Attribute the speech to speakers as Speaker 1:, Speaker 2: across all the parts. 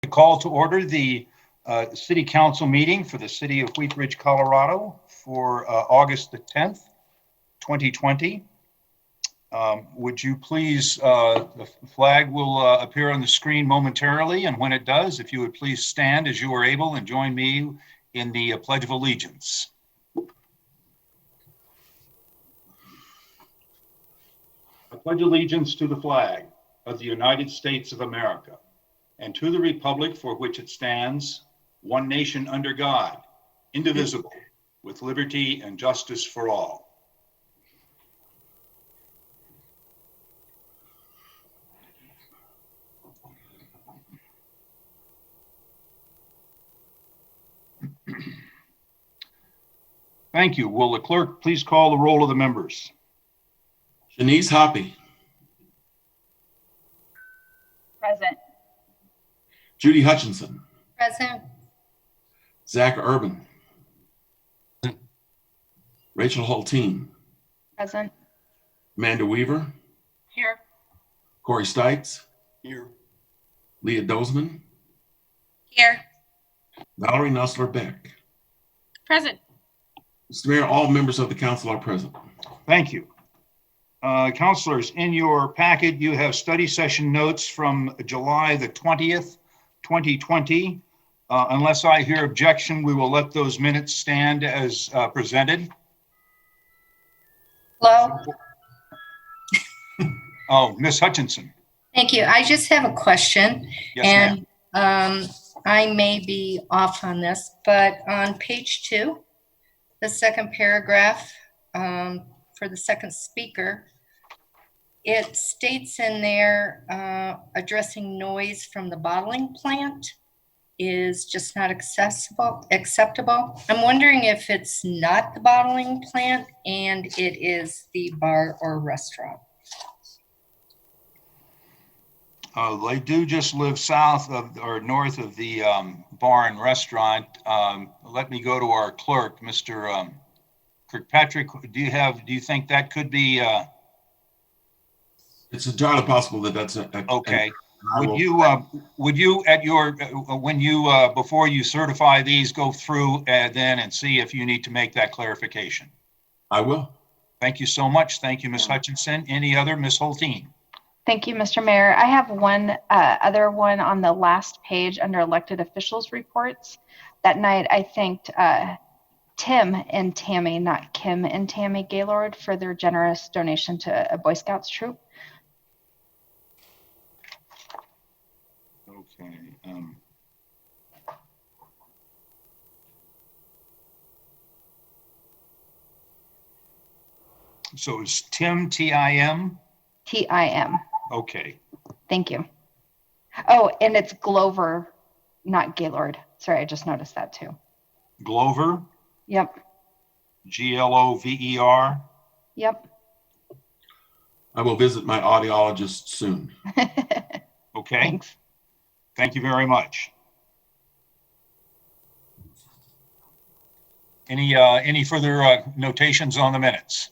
Speaker 1: Call to order the City Council meeting for the City of Wheat Ridge, Colorado for August the 10th, 2020. Would you please, the flag will appear on the screen momentarily, and when it does, if you would please stand as you are able and join me in the Pledge of Allegiance. I pledge allegiance to the flag of the United States of America and to the republic for which it stands, one nation under God, indivisible, with liberty and justice for all. Thank you. Will the clerk please call the roll of the members?
Speaker 2: Shanice Hoppy.
Speaker 3: Present.
Speaker 2: Judy Hutchinson.
Speaker 3: Present.
Speaker 2: Zach Urban. Rachel Hulteen.
Speaker 3: Present.
Speaker 2: Amanda Weaver.
Speaker 3: Here.
Speaker 2: Corey Stites.
Speaker 1: Here.
Speaker 2: Leah Dozeman.
Speaker 3: Here.
Speaker 2: Valerie Nussler-Beck.
Speaker 3: Present.
Speaker 2: Mr. Mayor, all members of the council are present.
Speaker 1: Thank you. Councilors, in your packet, you have study session notes from July the 20th, 2020. Unless I hear objection, we will let those minutes stand as presented.
Speaker 4: Hello.
Speaker 1: Oh, Ms. Hutchinson.
Speaker 4: Thank you. I just have a question.
Speaker 1: Yes,
Speaker 4: And I may be off on this, but on page 2, the second paragraph for the second speaker, it states in there addressing noise from the bottling plant is just not acceptable. I'm wondering if it's not the bottling plant and it is the bar or restaurant.
Speaker 1: They do just live south of or north of the bar and restaurant. Let me go to our clerk, Mr. Kirkpatrick. Do you think that could be?
Speaker 2: It's entirely possible that that's
Speaker 1: Okay. Would you at your when you before you certify these, go through then and see if you need to make that clarification?
Speaker 2: I will.
Speaker 1: Thank you so much. Thank you, Ms. Hutchinson. Any other? Ms. Hulteen?
Speaker 3: Thank you, Mr. Mayor. I have one other one on the last page under elected officials reports. That night, I thanked Tim and Tammy, not Kim and Tammy Gaylord, for their generous donation to a Boy Scouts troop.
Speaker 1: Okay. So it's Tim, T-I-M?
Speaker 3: T-I-M.
Speaker 1: Okay.
Speaker 3: Thank you. Oh, and it's Glover, not Gaylord. Sorry, I just noticed that too.
Speaker 1: Glover?
Speaker 3: Yep.
Speaker 1: G-L-O-V-E-R?
Speaker 3: Yep.
Speaker 2: I will visit my audiologist soon.
Speaker 1: Okay.
Speaker 3: Thanks.
Speaker 1: Thank you very much. Any further notations on the minutes?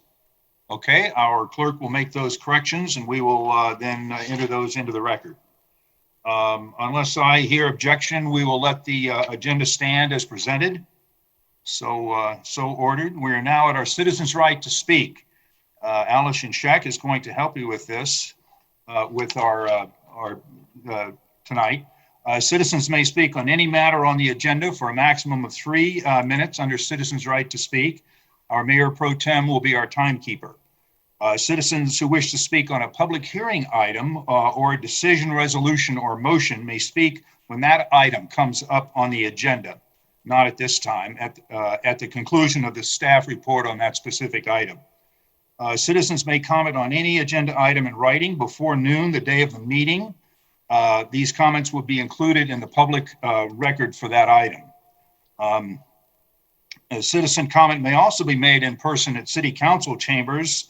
Speaker 1: Okay, our clerk will make those corrections and we will then enter those into the record. Unless I hear objection, we will let the agenda stand as presented. So ordered. We are now at our citizens' right to speak. Allison Scheck is going to help you with this, with our tonight. Citizens may speak on any matter on the agenda for a maximum of 3 minutes under citizens' right to speak. Our Mayor Pro Tem will be our timekeeper. Citizens who wish to speak on a public hearing item or a decision, resolution, or motion may speak when that item comes up on the agenda, not at this time, at the conclusion of the staff report on that specific item. Citizens may comment on any agenda item in writing before noon the day of the meeting. These comments will be included in the public record for that item. A citizen comment may also be made in person at City Council chambers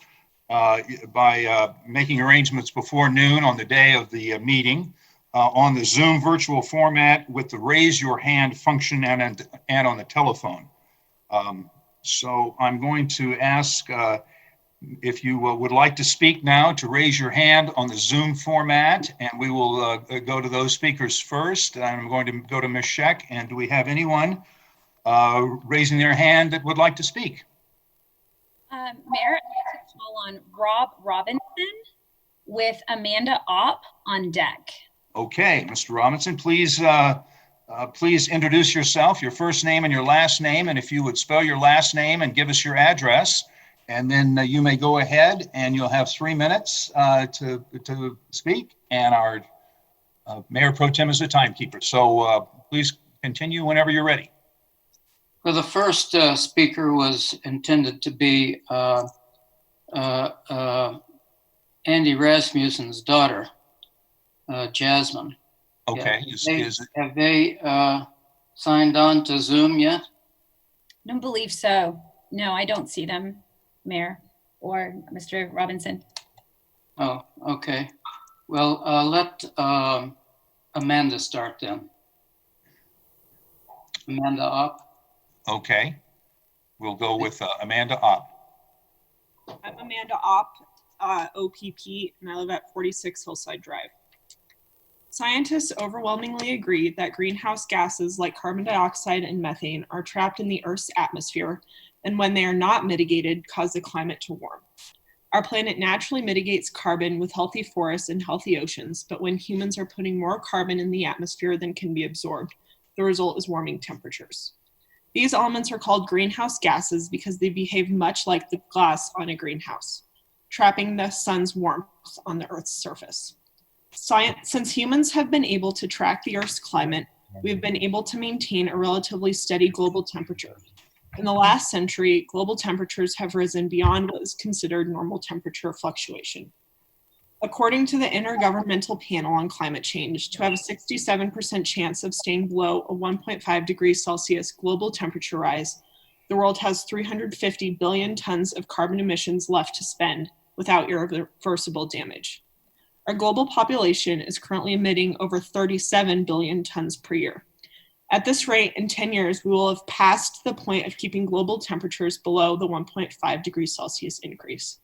Speaker 1: by making arrangements before noon on the day of the meeting on the Zoom virtual format with the raise your hand function and on the telephone. So I'm going to ask If you would like to speak now, to raise your hand on the Zoom format, and we will go to those speakers first. I'm going to go to Ms. Scheck, and do we have anyone raising their hand that would like to speak?
Speaker 5: Mayor, I'd like to call on Rob Robinson with Amanda Opp on deck.
Speaker 1: Okay, Mr. Robinson, please introduce yourself, your first name and your last name, and if you would spell your last name and give us your address, and then you may go ahead and you'll have 3 minutes to speak, and our Mayor Pro Tem is the timekeeper. So please continue whenever you're ready.
Speaker 6: Well, the first speaker was intended to be Andy Rasmussen's daughter, Jasmine.
Speaker 1: Okay.
Speaker 6: Yeah. Have they signed on to Zoom yet?
Speaker 5: Don't believe so. No, I don't see them, Mayor or Mr. Robinson.
Speaker 6: Oh, okay. Well, let Amanda start then. Amanda Opp.
Speaker 1: Okay. We'll go with Amanda Opp.
Speaker 7: I'm Amanda Opp, OPP, and I live at 46 Hillside Drive. Scientists overwhelmingly agree that greenhouse gases like carbon dioxide and methane are trapped in the Earth's atmosphere, and when they are not mitigated, cause the climate to warm. Our planet naturally mitigates carbon with healthy forests and healthy oceans, but when humans are putting more carbon in the atmosphere than can be absorbed, the result is warming temperatures. These elements are called greenhouse gases because they behave much like the glass on a greenhouse, trapping the sun's warmth on the Earth's surface. Since humans have been able to track the Earth's climate, we've been able to maintain a relatively steady global temperature. In the last century, global temperatures have risen beyond what is considered normal temperature fluctuation. According to the Intergovernmental Panel on Climate Change, to have a 67% chance of staying below a 1.5 degrees Celsius global temperature rise, the world has 350 billion tons of carbon emissions left to spend without irreversible damage. Our global population is currently emitting over 37 billion tons per year. At this rate, in 10 years, we will have passed the point of keeping global temperatures below the 1.5 degrees Celsius increase.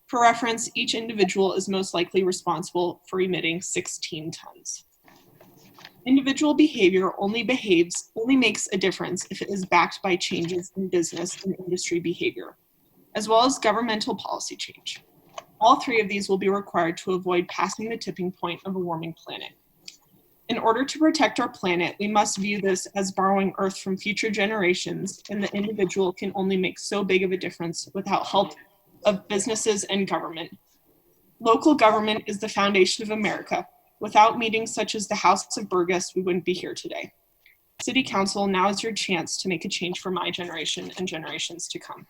Speaker 7: For reference, each individual is most likely responsible for emitting 16 tons. Individual behavior only makes a difference if it is backed by changes in business and industry behavior, as well as governmental policy change. All three of these will be required to avoid passing the tipping point of a warming planet. In order to protect our planet, we must view this as borrowing Earth from future generations, and the individual can only make so big of a difference without help of businesses and government. Local government is the foundation of America. Without meetings such as the House of Burgess, we wouldn't be here today. City Council, now is your chance to make a change for my generation and generations to come.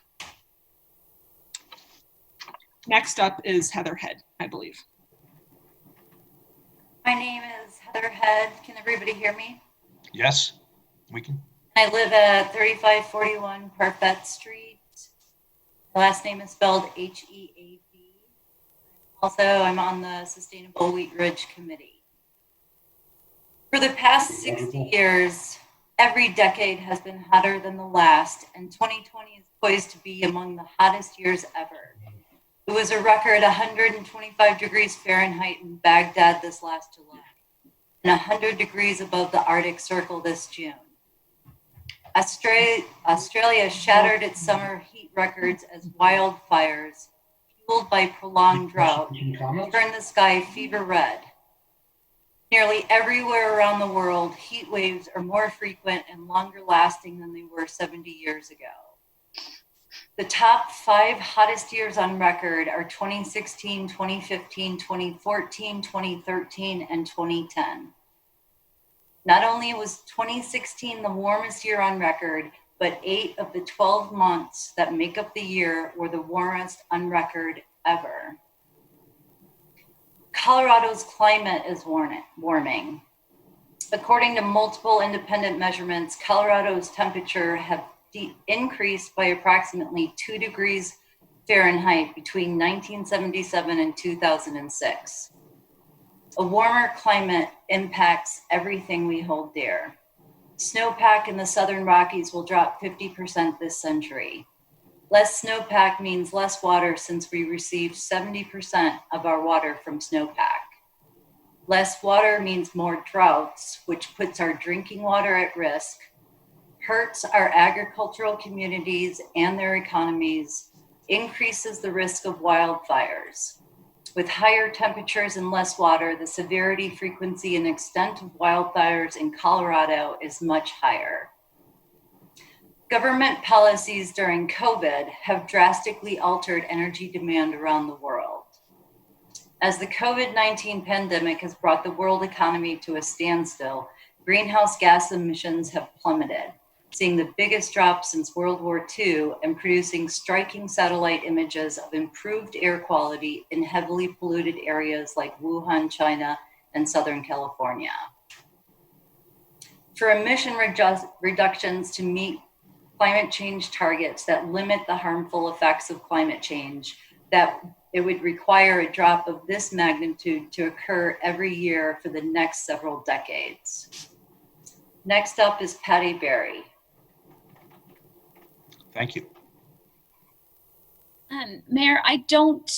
Speaker 7: Next up is Heather Head, I believe.
Speaker 8: My name is Heather Head. Can everybody hear me?
Speaker 1: Yes, we can.
Speaker 8: I live at 3541 Parfait Street. The last name is spelled Heav. Also, I'm on the Sustainable Wheat Ridge Committee. For the past 60 years, every decade has been hotter than the last, and 2020 is poised to be among the hottest years ever. It was a record 125 degrees Fahrenheit in Baghdad this last July, and 100 degrees above the Arctic Circle this June. Australia shattered its summer heat records as wildfires, fueled by prolonged drought, turned the sky fever red. Nearly everywhere around the world, heat waves are more frequent and longer lasting than they were 70 years ago. The top 5 hottest years on record are 2016, 2015, 2014, 2013, and 2010. Not only was 2016 the warmest year on record, but 8 of the 12 months that make up the year were the warmest on record ever. Colorado's climate is warming. According to multiple independent measurements, Colorado's temperature have increased by approximately 2 degrees Fahrenheit between 1977 and 2006. A warmer climate impacts everything we hold dear. Snowpack in the Southern Rockies will drop 50% this century. Less snowpack means less water since we receive 70% of our water from snowpack. Less water means more droughts, which puts our drinking water at risk, hurts our agricultural communities and their economies, increases the risk of wildfires. With higher temperatures and less water, the severity, frequency, and extent of wildfires in Colorado is much higher. Government policies during COVID have drastically altered energy demand around the world. As the COVID-19 pandemic has brought the world economy to a standstill, greenhouse gas emissions have plummeted, seeing the biggest drop since World War II and producing striking satellite images of improved air quality in heavily polluted areas like Wuhan, China, and Southern California. For emission reductions to meet climate change targets that limit the harmful effects of climate change, that it would require a drop of this magnitude to occur every year for the next several decades. Next up is Patty Berry.
Speaker 1: Thank you.
Speaker 5: Mayor, I don't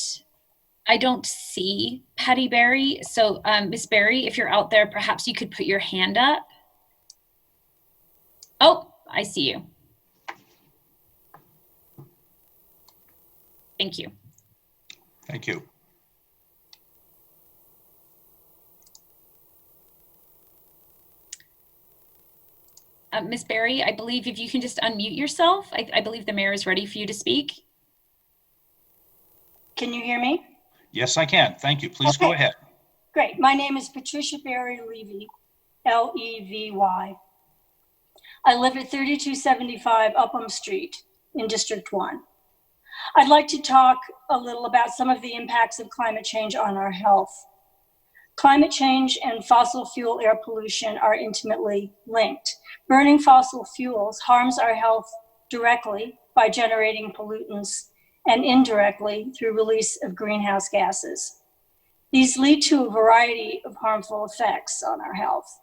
Speaker 5: see Patty Berry. So Miss Berry, if you're out there, perhaps you could put your hand up. Oh, I see you. Thank you.
Speaker 1: Thank you.
Speaker 5: Miss Berry, I believe if you can just unmute yourself, I believe the mayor is ready for you to speak.
Speaker 9: Can you hear me?
Speaker 1: Yes, I can. Thank you. Please go ahead.
Speaker 9: Great. My name is Patricia Berry Levy, Levy. I live at 3275 Upham Street in District 1. I'd like to talk a little about some of the impacts of climate change on our health. Climate change and fossil fuel air pollution are intimately linked. Burning fossil fuels harms our health directly by generating pollutants and indirectly through release of greenhouse gases. These lead to a variety of harmful effects on our health.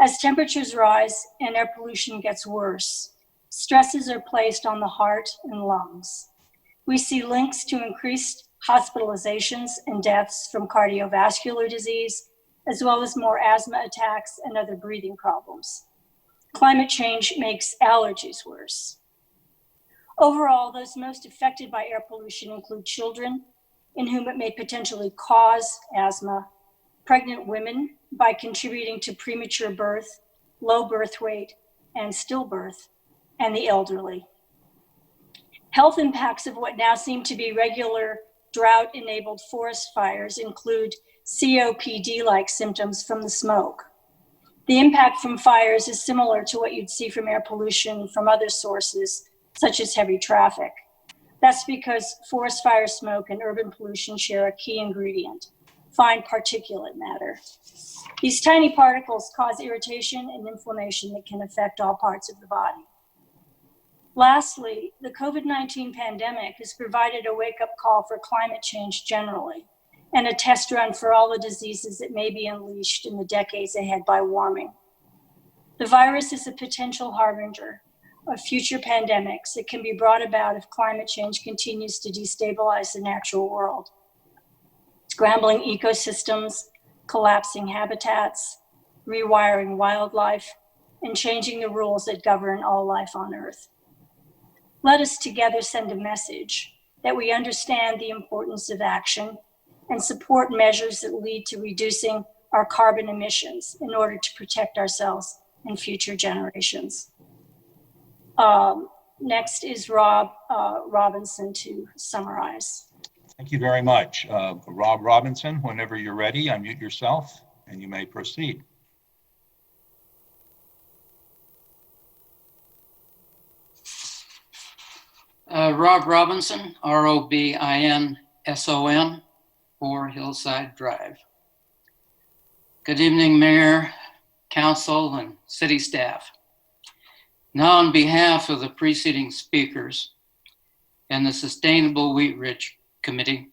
Speaker 9: As temperatures rise and air pollution gets worse, stresses are placed on the heart and lungs. We see links to increased hospitalizations and deaths from cardiovascular disease, as well as more asthma attacks and other breathing problems. Climate change makes allergies worse. Overall, those most affected by air pollution include children, in whom it may potentially cause asthma, pregnant women by contributing to premature birth, low birth weight, and stillbirth, and the elderly. Health impacts of what now seem to be regular drought-enabled forest fires include COPD-like symptoms from the smoke. The impact from fires is similar to what you'd see from air pollution from other sources, such as heavy traffic. That's because forest fire smoke and urban pollution share a key ingredient, fine particulate matter. These tiny particles cause irritation and inflammation that can affect all parts of the body. Lastly, the COVID-19 pandemic has provided a wake-up call for climate change generally, and a test run for all the diseases that may be unleashed in the decades ahead by warming. The virus is a potential harbinger of future pandemics that can be brought about if climate change continues to destabilize the natural world. Scrambling ecosystems, collapsing habitats, rewiring wildlife, and changing the rules that govern all life on Earth. Let us together send a message that we understand the importance of action and support measures that lead to reducing our carbon emissions in order to protect ourselves and future generations. Next is Rob Robinson to summarize.
Speaker 1: Thank you very much. Rob Robinson, whenever you're ready, unmute yourself and you may proceed.
Speaker 6: Rob Robinson, ROBINSON, 4 Hillside Drive. Good evening, Mayor, Council, and City staff. Now, on behalf of the preceding speakers and the Sustainable Wheat Ridge Committee,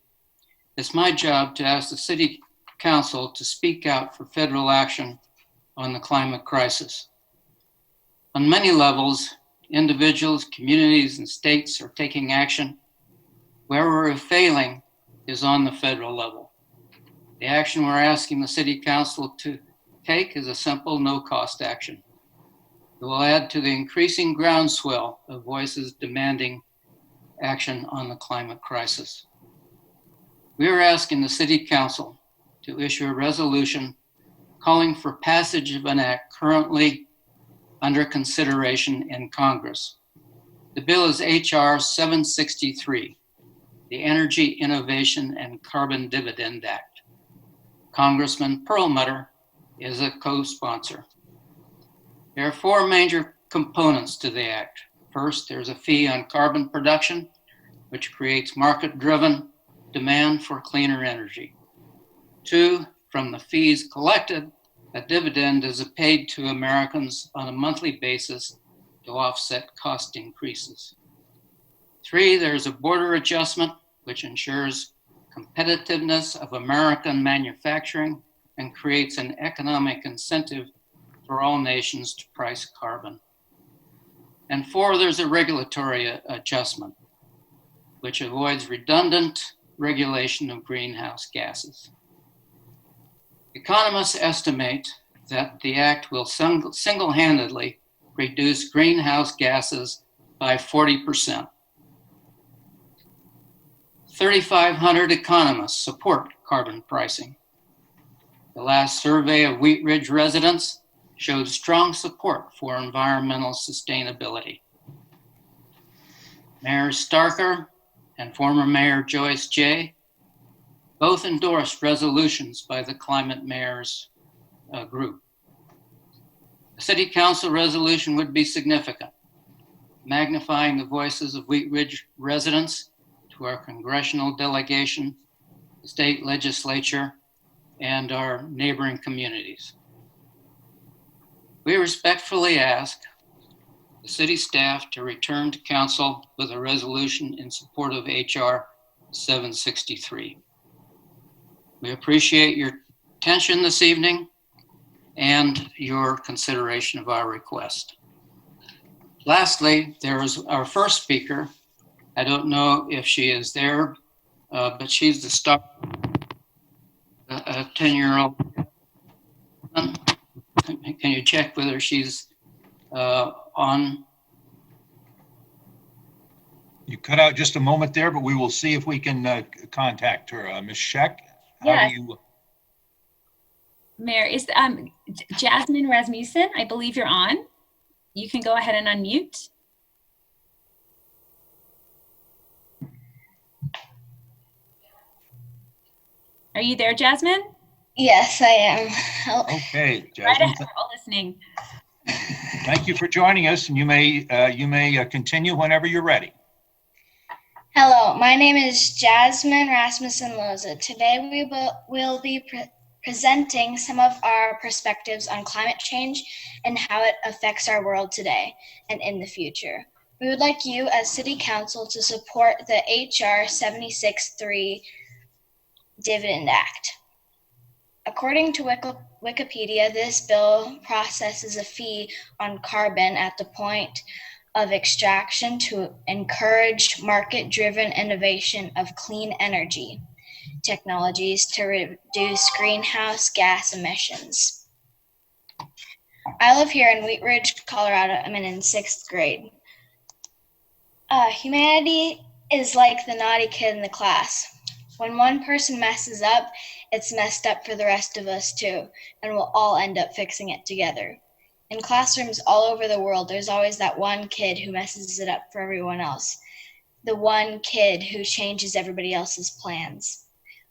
Speaker 6: it's my job to ask the City Council to speak out for federal action on the climate crisis. On many levels, individuals, communities, and states are taking action. Where we're failing is on the federal level. The action we're asking the City Council to take is a simple, no-cost action. It will add to the increasing groundswell of voices demanding action on the climate crisis. We are asking the City Council to issue a resolution calling for passage of an act currently under consideration in Congress. The bill is H.R. 763, the Energy Innovation and Carbon Dividend Act. Congressman Perlmutter is a co-sponsor. There are four major components to the act. First, there's a fee on carbon production, which creates market-driven demand for cleaner energy. Two, from the fees collected, a dividend is paid to Americans on a monthly basis to offset cost increases. Three, there's a border adjustment, which ensures competitiveness of American manufacturing and creates an economic incentive for all nations to price carbon. And four, there's a regulatory adjustment, which avoids redundant regulation of greenhouse gases. Economists estimate that the act will single-handedly reduce greenhouse gases by 40%. 3,500 economists support carbon pricing. The last survey of Wheat Ridge residents showed strong support for environmental sustainability. Mayor Starker and former Mayor Joyce Jay both endorsed resolutions by the Climate Mayors group. A City Council resolution would be significant, magnifying the voices of Wheat Ridge residents to our congressional delegation, the state legislature, and our neighboring communities. We respectfully ask the city staff to return to council with a resolution in support of HR 763. We appreciate your attention this evening and your consideration of our request. Lastly, there is our first speaker. I don't know if she is there, but she's the star, a 10-year-old. Can you check whether she's on?
Speaker 1: You cut out just a moment there, but we will see if we can contact her. Ms. Scheck, how
Speaker 5: Yes.
Speaker 1: do you?
Speaker 5: Mayor, is Jasmine Rasmussen, I believe you're on. You can go ahead and unmute. Are you there, Jasmine?
Speaker 10: Yes, I am.
Speaker 1: Okay,
Speaker 5: Right
Speaker 1: Jasmine,
Speaker 5: ahead, all listening.
Speaker 1: thank you for joining us, and you may continue whenever you're ready.
Speaker 10: Hello, my name is Jasmine Rasmussen Loza. Today we will be presenting some of our perspectives on climate change and how it affects our world today and in the future. We would like you as City Council to support the HR 763 Dividend Act. According to Wikipedia, this bill processes a fee on carbon at the point of extraction to encourage market-driven innovation of clean energy technologies to reduce greenhouse gas emissions. I live here in Wheat Ridge, Colorado. I'm in 6th grade. Humanity is like the naughty kid in the class. When one person messes up, it's messed up for the rest of us too, and we'll all end up fixing it together. In classrooms all over the world, there's always that one kid who messes it up for everyone else. The one kid who changes everybody else's plans.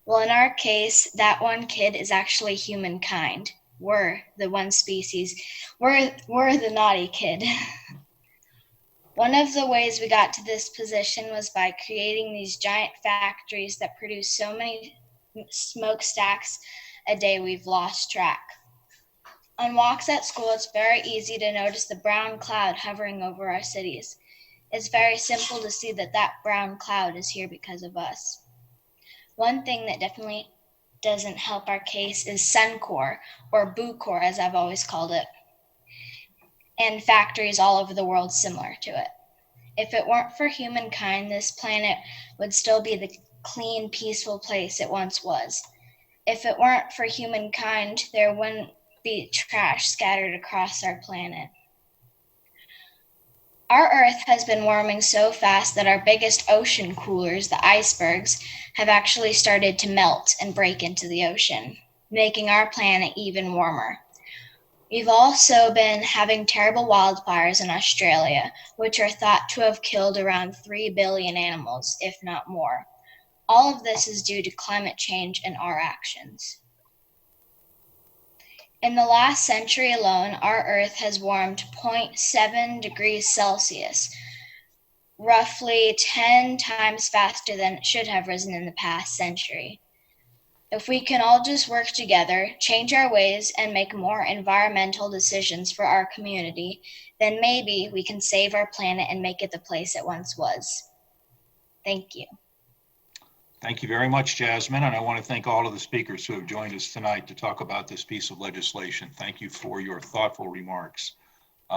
Speaker 10: Well, in our case, that one kid is actually humankind. We're the one species. We're the naughty kid. One of the ways we got to this position was by creating these giant factories that produce so many smokestacks a day we've lost track. On walks at school, it's very easy to notice the brown cloud hovering over our cities. It's very simple to see that that brown cloud is here because of us. One thing that definitely doesn't help our case is Suncor, or Bucor as I've always called it. and factories all over the world similar to it. If it weren't for humankind, this planet would still be the clean, peaceful place it once was. If it weren't for humankind, there wouldn't be trash scattered across our planet. Our Earth has been warming so fast that our biggest ocean coolers, the icebergs, have actually started to melt and break into the ocean, making our planet even warmer. We've also been having terrible wildfires in Australia, which are thought to have killed around 3 billion animals, if not more. All of this is due to climate change and our actions. In the last century alone, our Earth has warmed 0.7 degrees Celsius, roughly 10 times faster than it should have risen in the past century. If we can all just work together, change our ways, and make more environmental decisions for our community, then maybe we can save our planet and make it the place it once was. Thank you.
Speaker 1: Thank you very much, Jasmine, and I want to thank all of the speakers who have joined us tonight to talk about this piece of legislation. Thank you for your thoughtful remarks.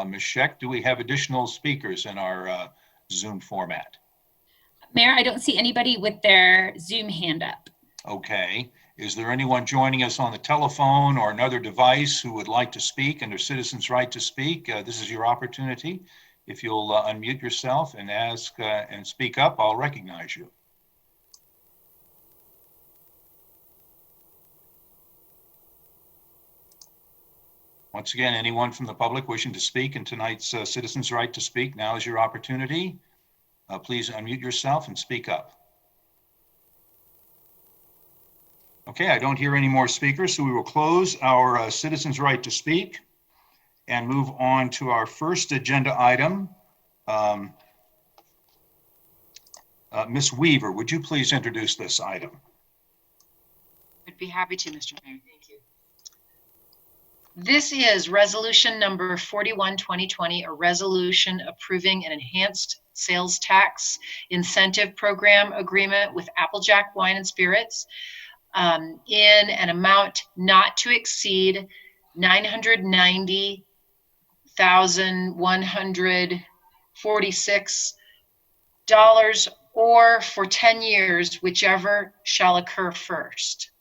Speaker 1: Ms. Scheck, do we have additional speakers in our Zoom format?
Speaker 5: Mayor, I don't see anybody with their Zoom hand up.
Speaker 1: Okay. Is there anyone joining us on the telephone or another device who would like to speak under citizens' right to speak? This is your opportunity. If you'll unmute yourself and ask and speak up, I'll recognize you. Once again, anyone from the public wishing to speak in tonight's citizens' right to speak, now is your opportunity. Please unmute yourself and speak up. Okay, I don't hear any more speakers, so we will close our citizens' right to speak and move on to our first agenda item. Ms. Weaver, would you please introduce this item?
Speaker 11: I'd be happy to, Mr. Mayor. Thank you. This is resolution number 41, 2020, a resolution approving an enhanced sales tax incentive program agreement with Applejack Wine and Spirits in an amount not to exceed $990,146 or for 10 years, whichever shall occur first.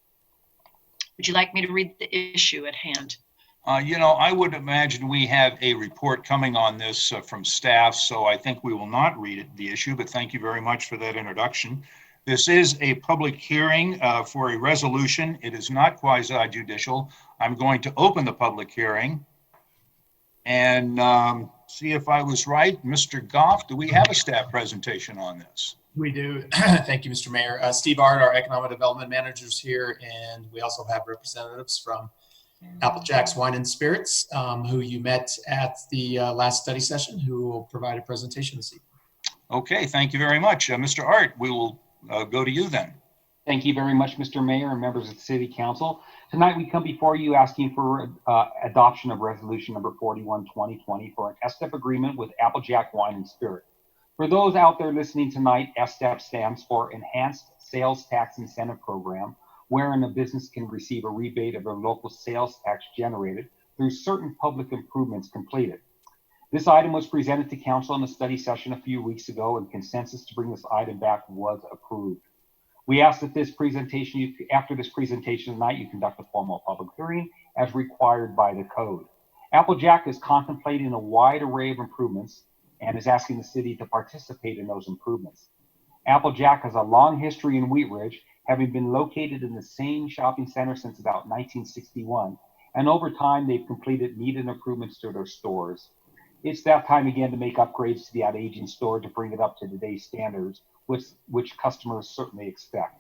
Speaker 11: Would you like me to read the issue at hand?
Speaker 1: You know, I would imagine we have a report coming on this from staff, so I think we will not read the issue, but thank you very much for that introduction. This is a public hearing for a resolution. It is not quasi-judicial. I'm going to open the public hearing and see if I was right. Mr. Goff, do we have a staff presentation on this?
Speaker 12: We do. Thank you, Mr. Mayor. Steve Art, our Economic Development Manager, is here, and we also have representatives from Applejack's Wine and Spirits, who you met at the last study session, who will provide a presentation this evening.
Speaker 1: Okay, thank you very much. Mr. Art, we will go to you then.
Speaker 13: Thank you very much, Mr. Mayor and members of the City Council. Tonight we come before you asking for adoption of resolution number 41, 2020 for an STEP agreement with Applejack Wine and Spirit. For those out there listening tonight, STEP stands for Enhanced Sales Tax Incentive Program, wherein a business can receive a rebate of their local sales tax generated through certain public improvements completed. This item was presented to council in a study session a few weeks ago, and consensus to bring this item back was approved. We ask that after this presentation tonight, you conduct a formal public hearing as required by the code. Applejack is contemplating a wide array of improvements and is asking the city to participate in those improvements. Applejack has a long history in Wheat Ridge, having been located in the same shopping center since about 1961, and over time they've completed needed improvements to their stores. It's that time again to make upgrades to the aging store to bring it up to today's standards, which customers certainly expect.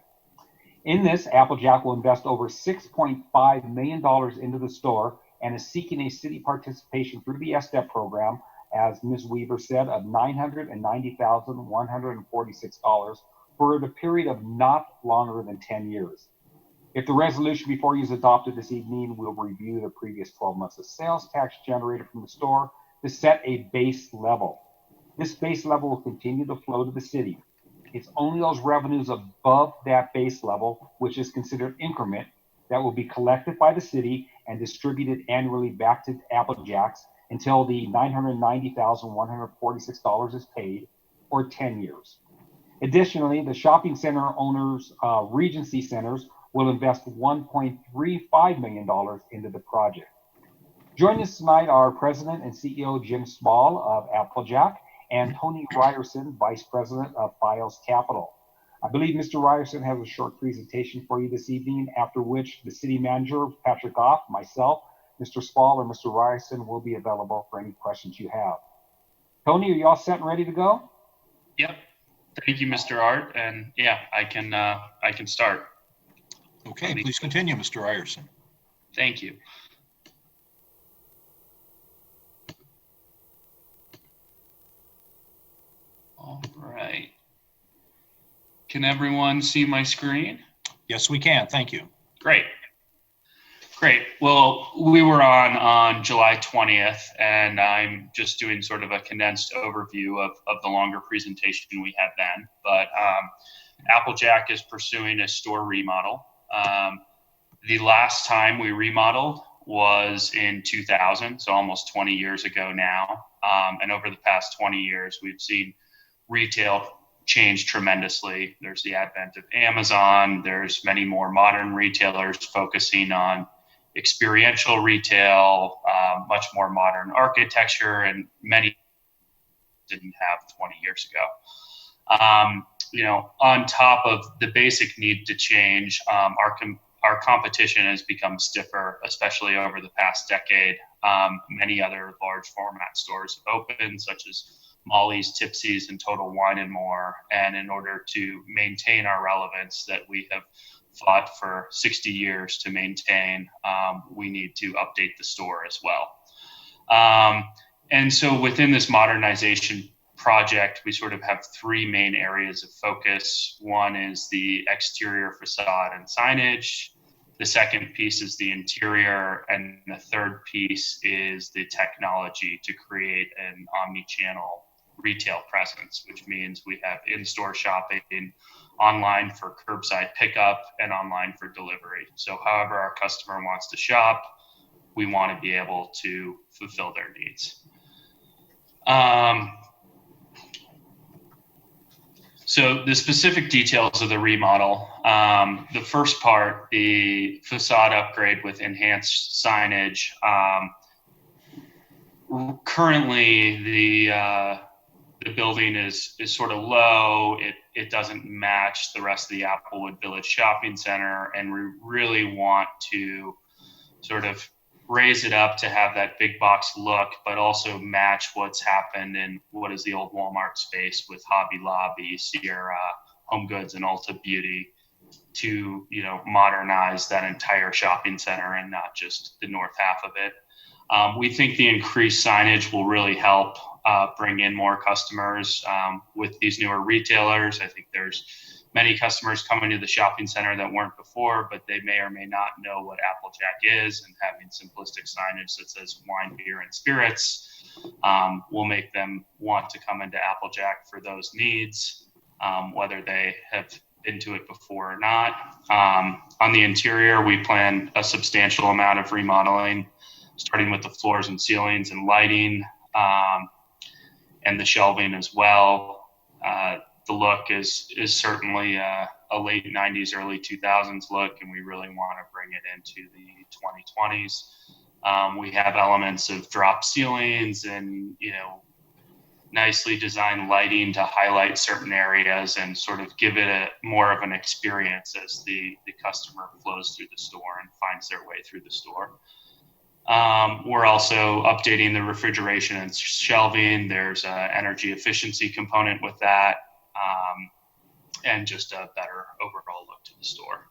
Speaker 13: In this, Applejack will invest over $6.5 million into the store and is seeking a city participation through the STEP program, as Ms. Weaver said, of $990,146 for the period of not longer than 10 years. If the resolution before you is adopted this evening, we'll review the previous 12 months of sales tax generated from the store to set a base level. This base level will continue to flow to the city. It's only those revenues above that base level, which is considered increment, that will be collected by the city and distributed annually back to Applejack's until the $990,146 is paid, or 10 years. Additionally, the shopping center owners, Regency Centers, will invest $1.35 million into the project. Joining us tonight are President and CEO Jim Small of Applejack and Tony Ryerson, Vice President of Files Capital. I believe Mr. Ryerson has a short presentation for you this evening, after which the City Manager, Patrick Goff, myself, Mr. Small, and Mr. Ryerson will be available for any questions you have. Tony, are you all set and ready to go?
Speaker 14: Yep. Thank you, Mr. Art. And yeah, I can start.
Speaker 1: Okay, please continue, Mr. Ryerson.
Speaker 14: Thank you. All right. Can everyone see my screen?
Speaker 1: Yes, we can. Thank you.
Speaker 14: Great. Great. Well, we were on July 20th, and I'm just doing sort of a condensed overview of the longer presentation we had then. But Applejack is pursuing a store remodel. The last time we remodeled was in 2000, so almost 20 years ago now. And over the past 20 years, we've seen retail change tremendously. There's the advent of Amazon. There's many more modern retailers focusing on experiential retail, much more modern architecture, and many didn't have 20 years ago. On top of the basic need to change, our competition has become stiffer, especially over the past decade. Many other large format stores have opened, such as Molly's, Tipsy's, and Total Wine and More. And in order to maintain our relevance that we have fought for 60 years to maintain, we need to update the store as well. And so within this modernization project, we sort of have three main areas of focus. One is the exterior facade and signage. The second piece is the interior. And the third piece is the technology to create an omni-channel retail presence, which means we have in-store shopping, online for curbside pickup, and online for delivery. So however our customer wants to shop, we want to be able to fulfill their needs. So the specific details of the remodel, the first part, the facade upgrade with enhanced signage. Currently, the building is sort of low. It doesn't match the rest of the Applewood Village Shopping Center, and we really want to sort of raise it up to have that big box look, but also match what's happened in what is the old Walmart space with Hobby Lobby, Sierra, Home Goods, and Ulta Beauty, to modernize that entire shopping center and not just the north half of it. We think the increased signage will really help bring in more customers with these newer retailers. I think there's many customers coming to the shopping center that weren't before, but they may or may not know what Applejack is, and having simplistic signage that says wine, beer, and spirits will make them want to come into Applejack for those needs, whether they have been to it before or not. On the interior, we plan a substantial amount of remodeling, starting with the floors and ceilings and lighting, and the shelving as well. The look is certainly a late 90s, early 2000s look, and we really want to bring it into the 2020s. We have elements of drop ceilings and, nicely designed lighting to highlight certain areas and sort of give it more of an experience as the customer flows through the store and finds their way through the store. We're also updating the refrigeration and shelving. There's an energy efficiency component with that, and just a better overall look to the store.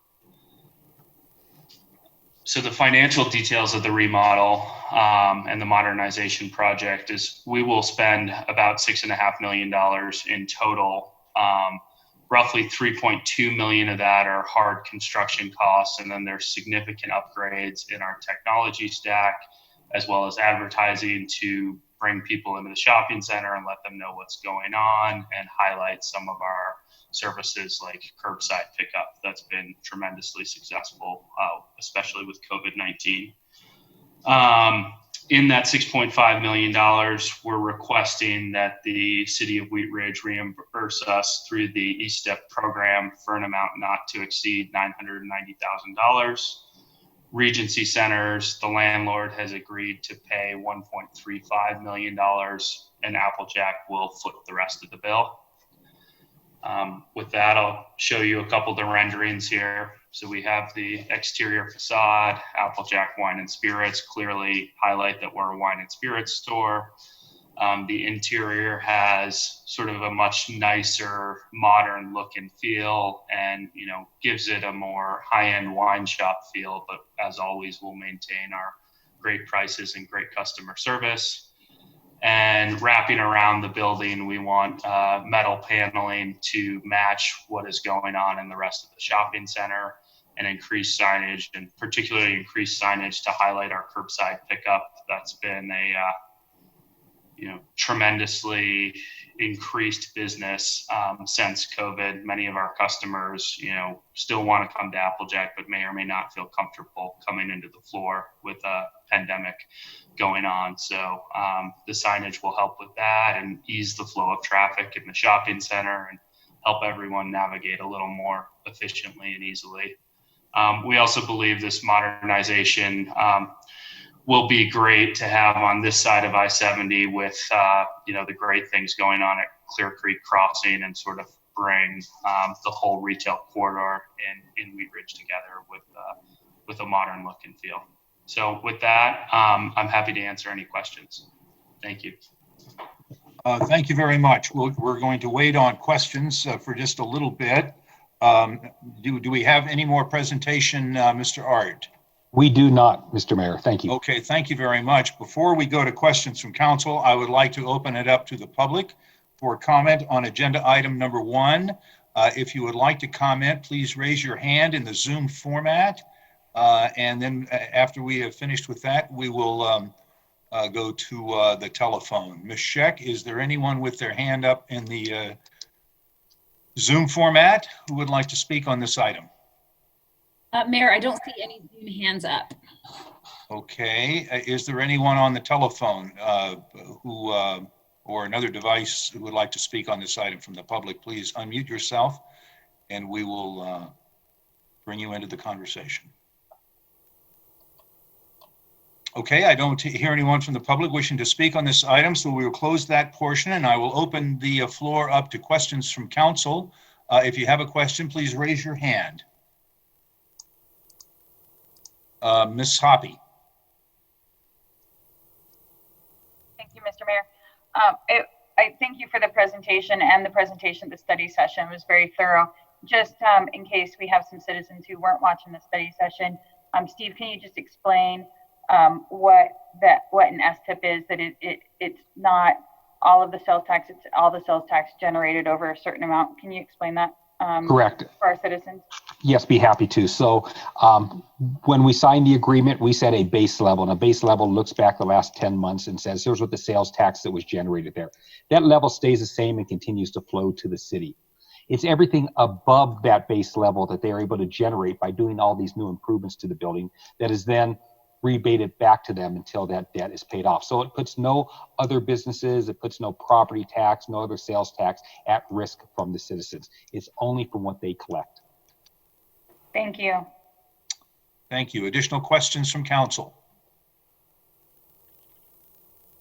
Speaker 14: So the financial details of the remodel and the modernization project is we will spend about $6.5 million in total. Roughly $3.2 million of that are hard construction costs, and then there's significant upgrades in our technology stack, as well as advertising to bring people into the shopping center and let them know what's going on, and highlight some of our services like curbside pickup. That's been tremendously successful, especially with COVID-19. in that $6.5 million, we're requesting that the city of Wheat Ridge reimburse us through the E-STEP program for an amount not to exceed $990,000. Regency Centers, the landlord has agreed to pay $1.35 million, and Applejack will foot the rest of the bill. With that, I'll show you a couple of the renderings here. So we have the exterior facade. Applejack Wine and Spirits clearly highlight that we're a wine and spirits store. The interior has sort of a much nicer, modern look and feel, and gives it a more high-end wine shop feel. But as always, we'll maintain our great prices and great customer service. And wrapping around the building, we want metal paneling to match what is going on in the rest of the shopping center, and increased signage, and particularly increased signage to highlight our curbside pickup. That's been a tremendously increased business since COVID. Many of our customers, still want to come to Applejack, but may or may not feel comfortable coming into the floor with a pandemic going on. So the signage will help with that and ease the flow of traffic in the shopping center and help everyone navigate a little more efficiently and easily. We also believe this modernization will be great to have on this side of I-70 with, the great things going on at Clear Creek Crossing, and sort of bring the whole retail corridor in Wheat Ridge together with a modern look and feel. So with that, I'm happy to answer any questions. Thank you.
Speaker 1: Thank you very much. We're going to wait on questions for just a little bit. Do we have any more presentation, Mr. Art?
Speaker 13: We do not, Mr. Mayor. Thank you.
Speaker 1: Okay, thank you very much. Before we go to questions from council, I would like to open it up to the public for comment on agenda item number 1. If you would like to comment, please raise your hand in the Zoom format. And then after we have finished with that, we will go to the telephone. Ms. Scheck, is there anyone with their hand up in the Zoom format who would like to speak on this item?
Speaker 5: Mayor, I don't see any Zoom hands up.
Speaker 1: Okay, is there anyone on the telephone who or another device who would like to speak on this item from the public? Please unmute yourself and we will bring you into the conversation. Okay, I don't hear anyone from the public wishing to speak on this item, so we will close that portion, and I will open the floor up to questions from council. If you have a question, please raise your hand. Ms. Hoppy.
Speaker 15: Thank you, Mr. Mayor. I thank you for the presentation, and the presentation, the study session was very thorough. Just in case we have some citizens who weren't watching the study session, Steve, can you just explain what an STIP is? That it's not all of the sales tax, it's all the sales tax generated over a certain amount. Can you explain that?
Speaker 13: Correct.
Speaker 15: For our citizens?
Speaker 13: Yes, be happy to. So when we signed the agreement, we set a base level, and a base level looks back the last 10 months and says, here's what the sales tax that was generated there. That level stays the same and continues to flow to the city. It's everything above that base level that they're able to generate by doing all these new improvements to the building that is then rebated back to them until that debt is paid off. So it puts no other businesses, it puts no property tax, no other sales tax at risk from the citizens. It's only from what they collect.
Speaker 15: Thank you.
Speaker 1: Thank you. Additional questions from council?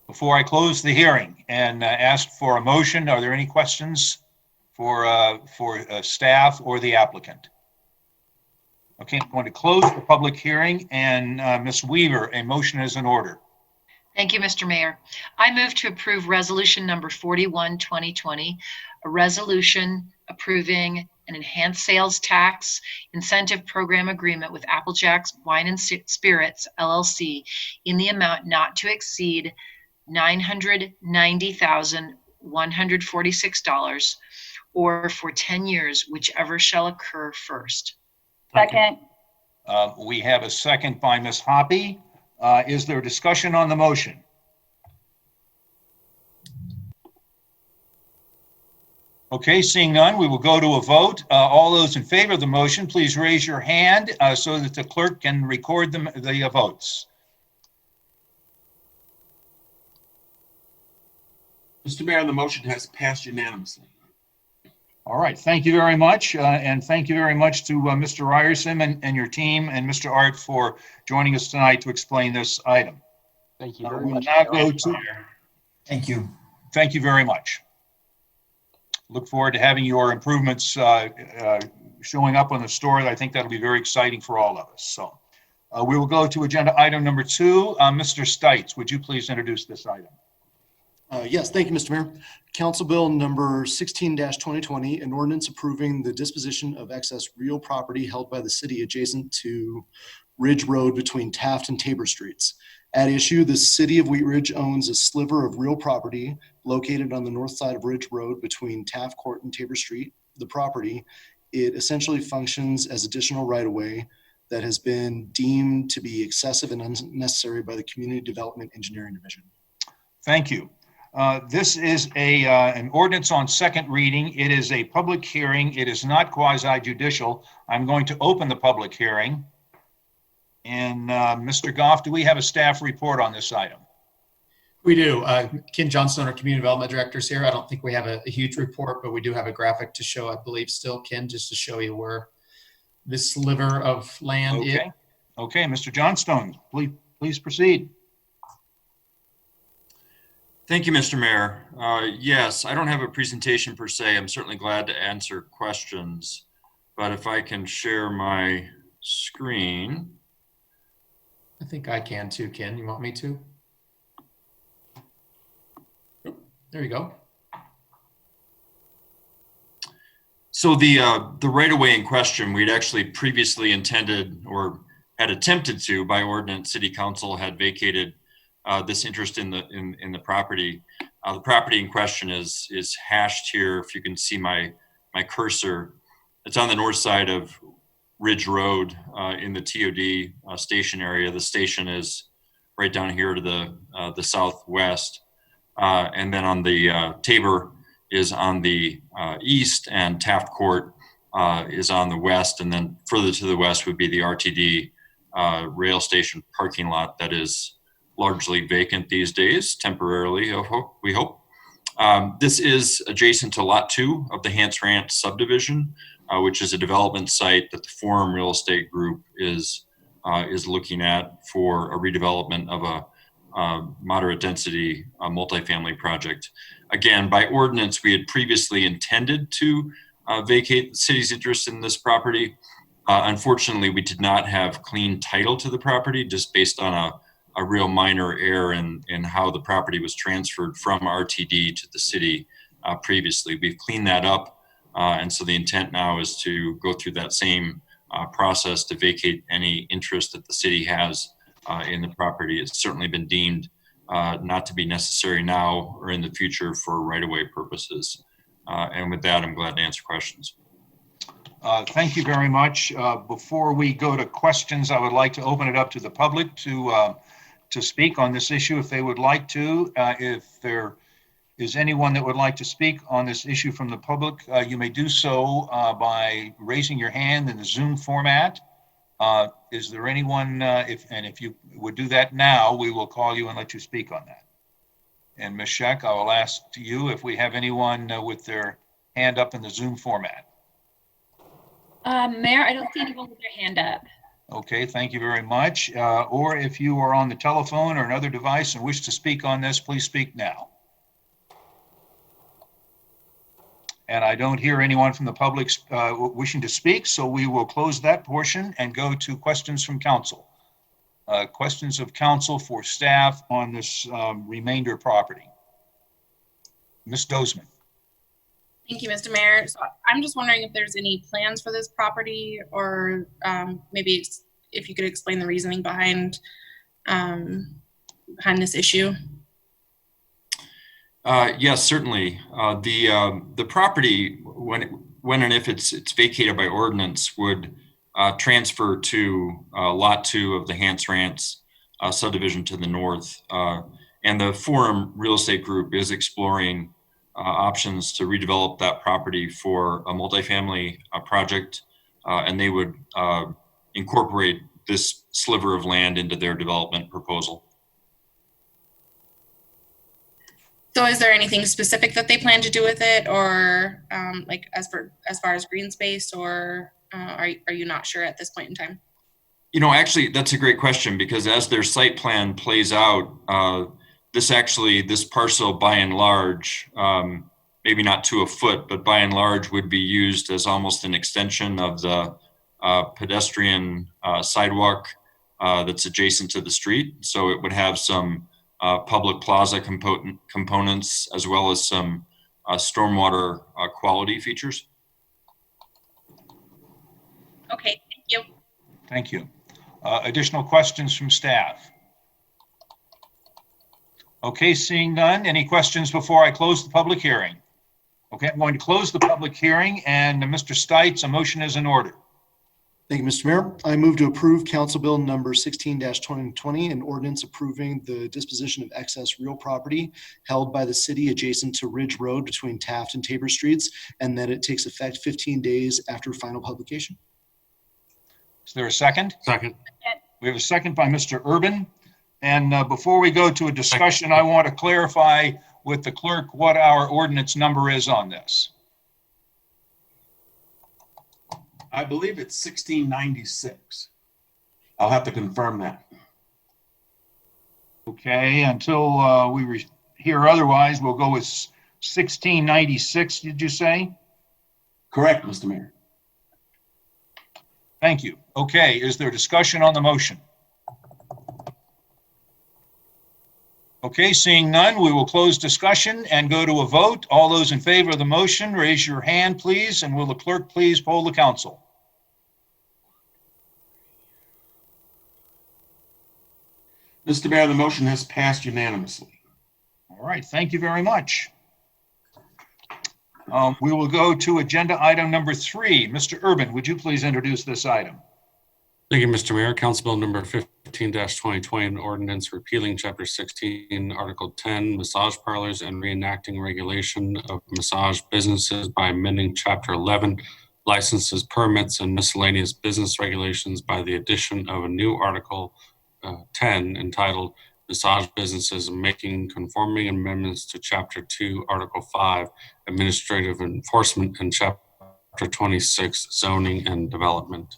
Speaker 1: Before I close the hearing and ask for a motion, are there any questions for staff or the applicant? Okay, I'm going to close the public hearing, and Ms. Weaver, a motion is in order.
Speaker 11: Thank you, Mr. Mayor. I move to approve resolution number 41, 2020, a resolution approving an enhanced sales tax incentive program agreement with Applejack Wine and Spirits, LLC, in the amount not to exceed $990,146, or for 10 years, whichever shall occur first.
Speaker 15: Second.
Speaker 1: We have a second by Ms. Hoppy. Is there discussion on the motion? Okay, seeing none, we will go to a vote. All those in favor of the motion, please raise your hand so that the clerk can record the votes.
Speaker 2: Mr. Mayor, the motion has passed unanimously.
Speaker 1: All right, thank you very much. And thank you very much to Mr. Ryerson and your team and Mr. Art for joining us tonight to explain this item.
Speaker 13: Thank you very
Speaker 1: We'll
Speaker 13: much.
Speaker 1: now go to,
Speaker 16: Thank you.
Speaker 1: thank you very much. Look forward to having your improvements showing up on the store. I think that'll be very exciting for all of us. So we will go to agenda item number 2. Mr. Stites, would you please introduce this item?
Speaker 17: Yes, thank you, Mr. Mayor. Council Bill number 16-2020, an ordinance approving the disposition of excess real property held by the city adjacent to Ridge Road between Taft and Tabor Streets. At issue, the city of Wheat Ridge owns a sliver of real property located on the north side of Ridge Road between Taft Court and Tabor Street. The property, it essentially functions as additional right-of-way that has been deemed to be excessive and unnecessary by the Community Development Engineering Division.
Speaker 1: Thank you. This is an ordinance on second reading. It is a public hearing. It is not quasi-judicial. I'm going to open the public hearing. And Mr. Goff, do we have a staff report on this item?
Speaker 12: We do. Ken Johnstone, our Community Development Director, is here. I don't think we have a huge report, but we do have a graphic to show, I believe, still, Ken, just to show you where this sliver of land is.
Speaker 1: Okay, Mr. Johnstone, please proceed.
Speaker 18: Thank you, Mr. Mayor. Yes, I don't have a presentation per se. I'm certainly glad to answer questions, but if I can share my screen.
Speaker 12: I think I can too, Ken. You want me to? There you go.
Speaker 18: So the right-of-way in question, we'd actually previously intended or had attempted to, by ordinance, City Council had vacated this interest in the property. The property in question is hashed here. If you can see my cursor, it's on the north side of Ridge Road in the TOD station area. The station is right down here to the southwest, and then on the Tabor is on the east, and Taft Court is on the west, and then further to the west would be the RTD rail station parking lot that is largely vacant these days, temporarily, we hope. This is adjacent to Lot 2 of the Hance Ranch subdivision, which is a development site that the Forum Real Estate Group is looking at for a redevelopment of a moderate density multifamily project. Again, by ordinance, we had previously intended to vacate the city's interest in this property. Unfortunately, we did not have clean title to the property, just based on a real minor error in how the property was transferred from RTD to the city previously. We've cleaned that up, and so the intent now is to go through that same process to vacate any interest that the city has in the property. It's certainly been deemed not to be necessary now or in the future for right-of-way purposes. And with that, I'm glad to answer questions.
Speaker 1: Thank you very much. Before we go to questions, I would like to open it up to the public to speak on this issue if they would like to. If there is anyone that would like to speak on this issue from the public, you may do so by raising your hand in the Zoom format. Is there anyone, if you would do that now, we will call you and let you speak on that. And Ms. Scheck, I will ask to you if we have anyone with their hand up in the Zoom format.
Speaker 5: Mayor, I don't see anyone with their hand up.
Speaker 1: Okay, thank you very much. Or if you are on the telephone or another device and wish to speak on this, please speak now. And I don't hear anyone from the public wishing to speak, so we will close that portion and go to questions from council. Questions of council for staff on this remainder property. Ms. Dozman.
Speaker 19: Thank you, Mr. Mayor. So I'm just wondering if there's any plans for this property, or maybe if you could explain the reasoning behind this issue.
Speaker 18: Yes, certainly. The property, when and if it's vacated by ordinance, would transfer to Lot 2 of the Hance Ranch subdivision to the north. And the Forum Real Estate Group is exploring options to redevelop that property for a multifamily project, and they would incorporate this sliver of land into their development proposal.
Speaker 19: So is there anything specific that they plan to do with it, or like as far as green space, or are you not sure at this point in time?
Speaker 18: You know, actually, that's a great question, because as their site plan plays out, this parcel by and large, maybe not to a foot, but by and large would be used as almost an extension of the pedestrian sidewalk that's adjacent to the street. So it would have some public plaza components, as well as some stormwater quality features.
Speaker 19: Okay, thank you.
Speaker 1: Thank you. Additional questions from staff? Okay, seeing none. Any questions before I close the public hearing? Okay, I'm going to close the public hearing, and Mr. Stites, a motion is in order.
Speaker 17: Thank you, Mr. Mayor. I move to approve Council Bill number 16-2020, an ordinance approving the disposition of excess real property held by the city adjacent to Ridge Road between Taft and Tabor Streets, and that it takes effect 15 days after final publication.
Speaker 1: Is there a second?
Speaker 2: Second.
Speaker 1: We have a second by Mr. Urban. And before we go to a discussion, I want to clarify with the clerk what our ordinance number is on this.
Speaker 2: I believe it's 1696. I'll have to confirm that.
Speaker 1: Okay, until we hear otherwise, we'll go with 1696, did you say?
Speaker 2: Correct, Mr. Mayor.
Speaker 1: Thank you. Okay, is there discussion on the motion? Okay, seeing none, we will close discussion and go to a vote. All those in favor of the motion, raise your hand, please, and will the clerk please poll the council?
Speaker 2: Mr. Mayor, the motion has passed unanimously.
Speaker 1: All right, thank you very much. We will go to agenda item number 3. Mr. Urban, would you please introduce this item?
Speaker 16: Thank you, Mr. Mayor. Council Bill number 15-2020, an ordinance repealing Chapter 16, Article 10, massage parlors, and reenacting regulation of massage businesses by amending Chapter 11, licenses, permits, and miscellaneous business regulations by the addition of a new Article 10 entitled Massage Businesses, making conforming amendments to Chapter 2, Article 5, Administrative Enforcement, and Chapter 26, Zoning and Development.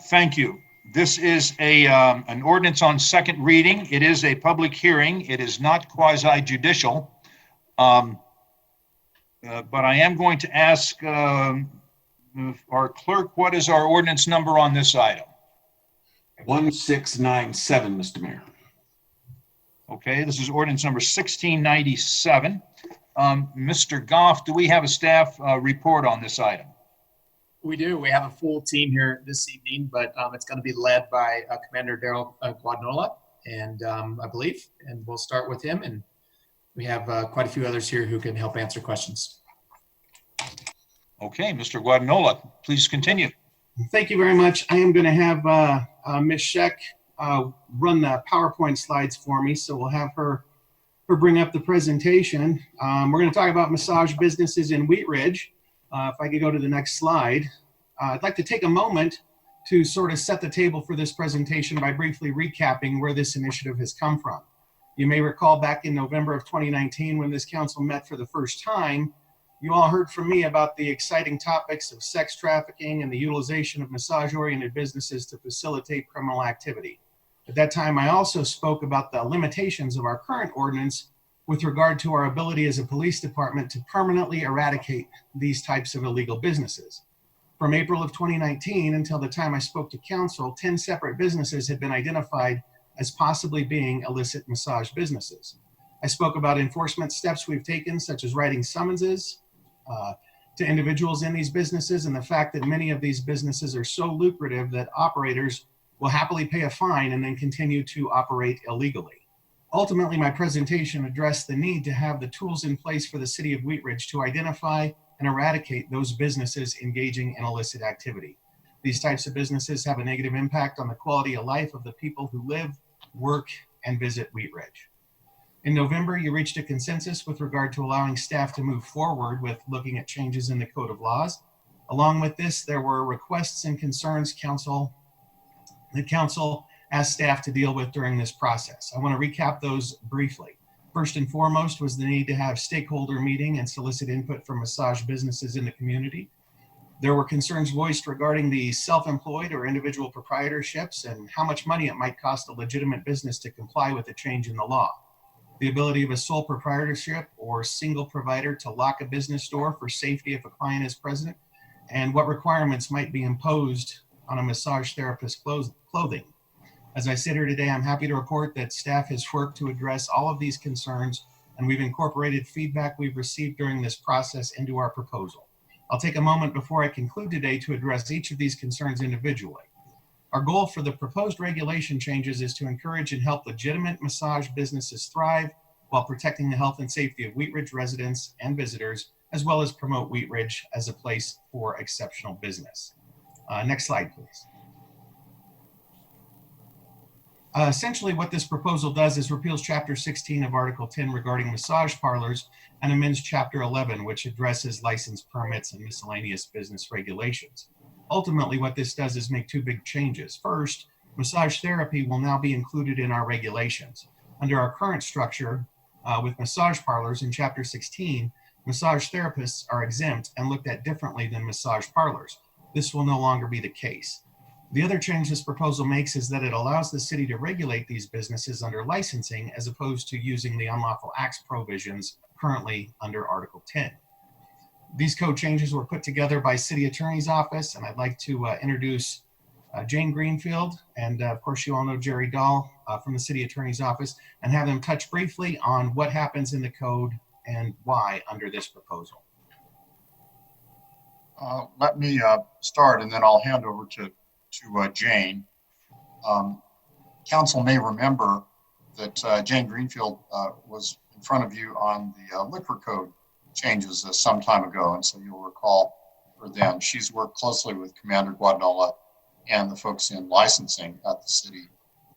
Speaker 1: Thank you. This is an ordinance on second reading. It is a public hearing. It is not quasi-judicial. But I am going to ask our clerk, what is our ordinance number on this item?
Speaker 2: 1697, Mr. Mayor.
Speaker 1: Okay, this is ordinance number 1697. Mr. Goff, do we have a staff report on this item?
Speaker 12: We do. We have a full team here this evening, but it's going to be led by Commander Daryl Guadnola, and I believe, and we'll start with him. And we have quite a few others here who can help answer questions.
Speaker 1: Okay, Mr. Guadnola, please continue.
Speaker 20: Thank you very much. I am going to have Ms. Scheck run the PowerPoint slides for me, so we'll have her bring up the presentation. We're going to talk about massage businesses in Wheat Ridge. If I could go to the next slide. I'd like to take a moment to sort of set the table for this presentation by briefly recapping where this initiative has come from. You may recall back in November of 2019 when this council met for the first time, you all heard from me about the exciting topics of sex trafficking and the utilization of massage-oriented businesses to facilitate criminal activity. At that time, I also spoke about the limitations of our current ordinance with regard to our ability as a police department to permanently eradicate these types of illegal businesses. From April of 2019 until the time I spoke to council, 10 separate businesses had been identified as possibly being illicit massage businesses. I spoke about enforcement steps we've taken, such as writing summonses to individuals in these businesses, and the fact that many of these businesses are so lucrative that operators will happily pay a fine and then continue to operate illegally. Ultimately, my presentation addressed the need to have the tools in place for the city of Wheat Ridge to identify and eradicate those businesses engaging in illicit activity. These types of businesses have a negative impact on the quality of life of the people who live, work, and visit Wheat Ridge. In November, you reached a consensus with regard to allowing staff to move forward with looking at changes in the Code of Laws. Along with this, there were requests and concerns the council asked staff to deal with during this process. I want to recap those briefly. First and foremost was the need to have stakeholder meeting and solicit input from massage businesses in the community. There were concerns voiced regarding the self-employed or individual proprietorships and how much money it might cost a legitimate business to comply with the change in the law. The ability of a sole proprietorship or single provider to lock a business door for safety if a client is present, and what requirements might be imposed on a massage therapist's clothing. As I sit here today, I'm happy to report that staff has worked to address all of these concerns, and we've incorporated feedback we've received during this process into our proposal. I'll take a moment before I conclude today to address each of these concerns individually. Our goal for the proposed regulation changes is to encourage and help legitimate massage businesses thrive while protecting the health and safety of Wheat Ridge residents and visitors, as well as promote Wheat Ridge as a place for exceptional business. Next slide, please. Essentially, what this proposal does is repeals Chapter 16 of Article 10 regarding massage parlors and amends Chapter 11, which addresses license permits and miscellaneous business regulations. Ultimately, what this does is make two big changes. First, massage therapy will now be included in our regulations. Under our current structure with massage parlors in Chapter 16, massage therapists are exempt and looked at differently than massage parlors. This will no longer be the case. The other change this proposal makes is that it allows the city to regulate these businesses under licensing as opposed to using the unlawful acts provisions currently under Article 10. These code changes were put together by City Attorney's Office, and I'd like to introduce Jane Greenfield, and of course you all know Jerry Dahl from the City Attorney's Office, and have them touch briefly on what happens in the code and why under this proposal.
Speaker 21: Let me start, and then I'll hand over to Jane. Council may remember that Jane Greenfield was in front of you on the liquor code changes some time ago, and so you'll recall her then. She's worked closely with Commander Guadagnola and the folks in licensing at the city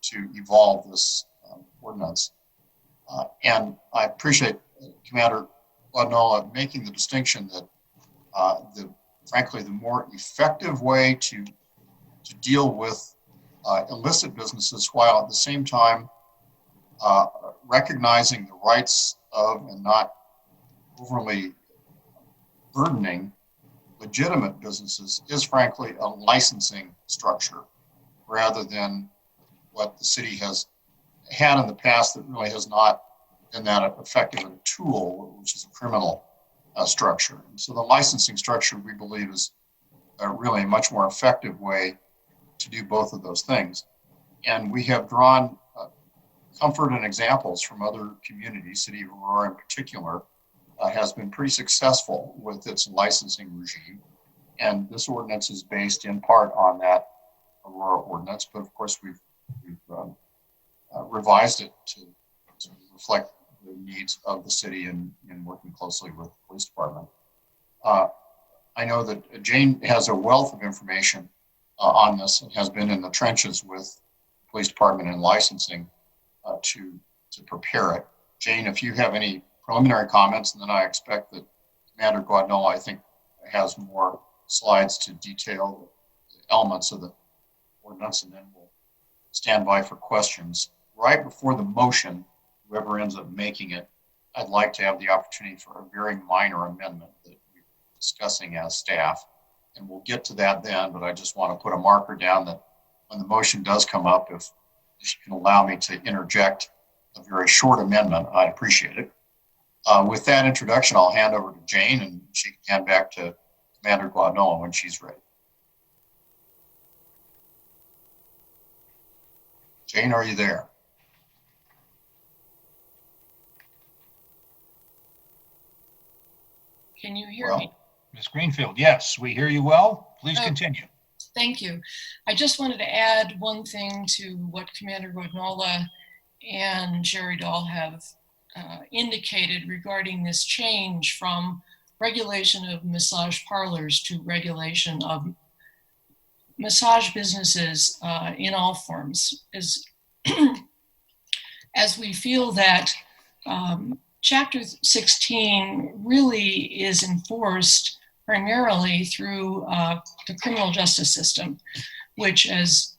Speaker 21: to evolve this ordinance. And I appreciate Commander Guadagnola making the distinction that frankly, the more effective way to deal with illicit businesses while at the same time recognizing the rights of and not overly burdening legitimate businesses is frankly a licensing structure rather than what the city has had in the past that really has not been that effective a tool, which is a criminal structure. And so the licensing structure, we believe, is really a much more effective way to do both of those things. And we have drawn comfort and examples from other communities. City of Aurora in particular has been pretty successful with its licensing regime. And this ordinance is based in part on that Aurora ordinance, but of course we've revised it to reflect the needs of the city in working closely with the police department. I know that Jane has a wealth of information on this and has been in the trenches with the police department and licensing to prepare it. Jane, if you have any preliminary comments, and then I expect that Commander Guadagnola, I think, has more slides to detail the elements of the ordinance, and then we'll stand by for questions. Right before the motion, whoever ends up making it, I'd like to have the opportunity for a very minor amendment that we're discussing as staff. And we'll get to that then, but I just want to put a marker down that when the motion does come up, if you can allow me to interject a very short amendment, I'd appreciate it. With that introduction, I'll hand over to Jane, and she can hand back to Commander Guadagnola when she's ready. Jane, are you there?
Speaker 22: Can you hear me?
Speaker 1: Ms. Greenfield, yes, we hear you well. Please continue.
Speaker 22: Thank you. I just wanted to add one thing to what Commander Guadagnola and Jerry Dahl have indicated regarding this change from regulation of massage parlors to regulation of massage businesses in all forms. As we feel that Chapter 16 really is enforced primarily through the criminal justice system, which, as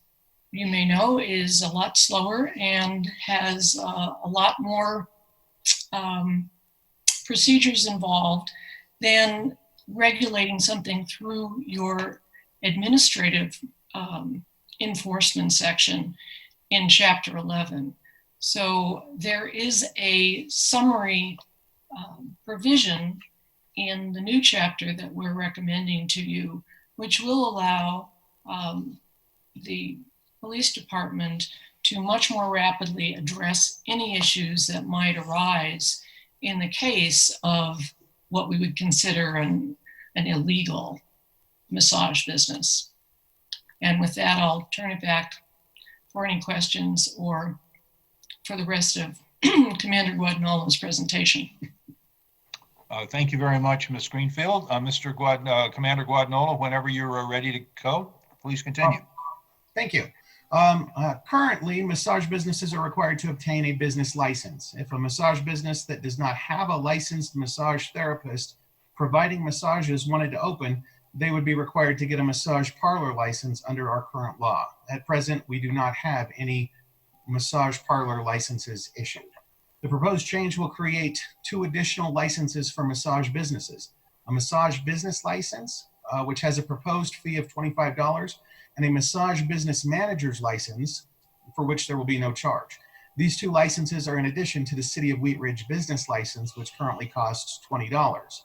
Speaker 22: you may know, is a lot slower and has a lot more procedures involved than regulating something through your administrative enforcement section in Chapter 11. So there is a summary provision in the new chapter that we're recommending to you, which will allow the police department to much more rapidly address any issues that might arise in the case of what we would consider an illegal massage business. And with that, I'll turn it back for any questions or for the rest of Commander Guadinola's presentation.
Speaker 1: Thank you very much, Ms. Greenfield. Commander Guadinola, whenever you're ready to go, please continue.
Speaker 20: Thank you. Currently, massage businesses are required to obtain a business license. If a massage business that does not have a licensed massage therapist providing massages wanted to open, they would be required to get a massage parlor license under our current law. At present, we do not have any massage parlor licenses issued. The proposed change will create 2 additional licenses for massage businesses: a massage business license, which has a proposed fee of $25, and a massage business manager's license, for which there will be no charge. These 2 licenses are in addition to the City of Wheat Ridge business license, which currently costs $20.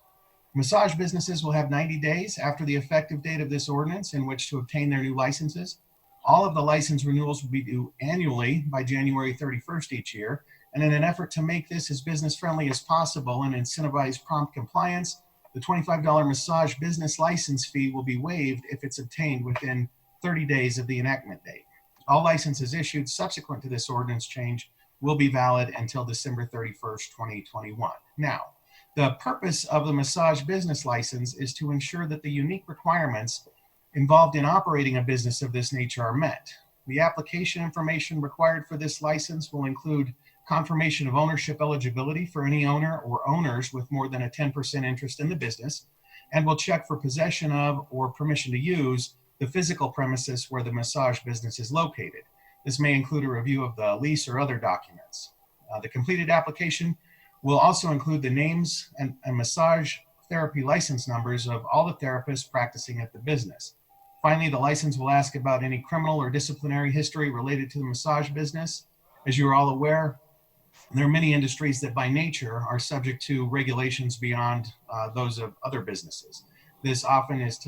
Speaker 20: Massage businesses will have 90 days after the effective date of this ordinance in which to obtain their new licenses. All of the license renewals will be due annually by January 31st each year. And in an effort to make this as business friendly as possible and incentivize prompt compliance, the $25 massage business license fee will be waived if it's obtained within 30 days of the enactment date. All licenses issued subsequent to this ordinance change will be valid until December 31st, 2021. Now, the purpose of the massage business license is to ensure that the unique requirements involved in operating a business of this nature are met. The application information required for this license will include confirmation of ownership eligibility for any owner or owners with more than a 10% interest in the business, and will check for possession of or permission to use the physical premises where the massage business is located. This may include a review of the lease or other documents. The completed application will also include the names and massage therapy license numbers of all the therapists practicing at the business. Finally, the license will ask about any criminal or disciplinary history related to the massage business. As you are all aware, there are many industries that by nature are subject to regulations beyond those of other businesses. This often is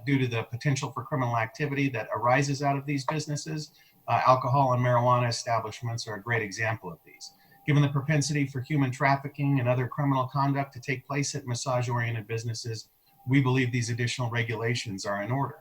Speaker 20: due to the potential for criminal activity that arises out of these businesses. Alcohol and marijuana establishments are a great example of these. Given the propensity for human trafficking and other criminal conduct to take place at massage-oriented businesses, we believe these additional regulations are in order.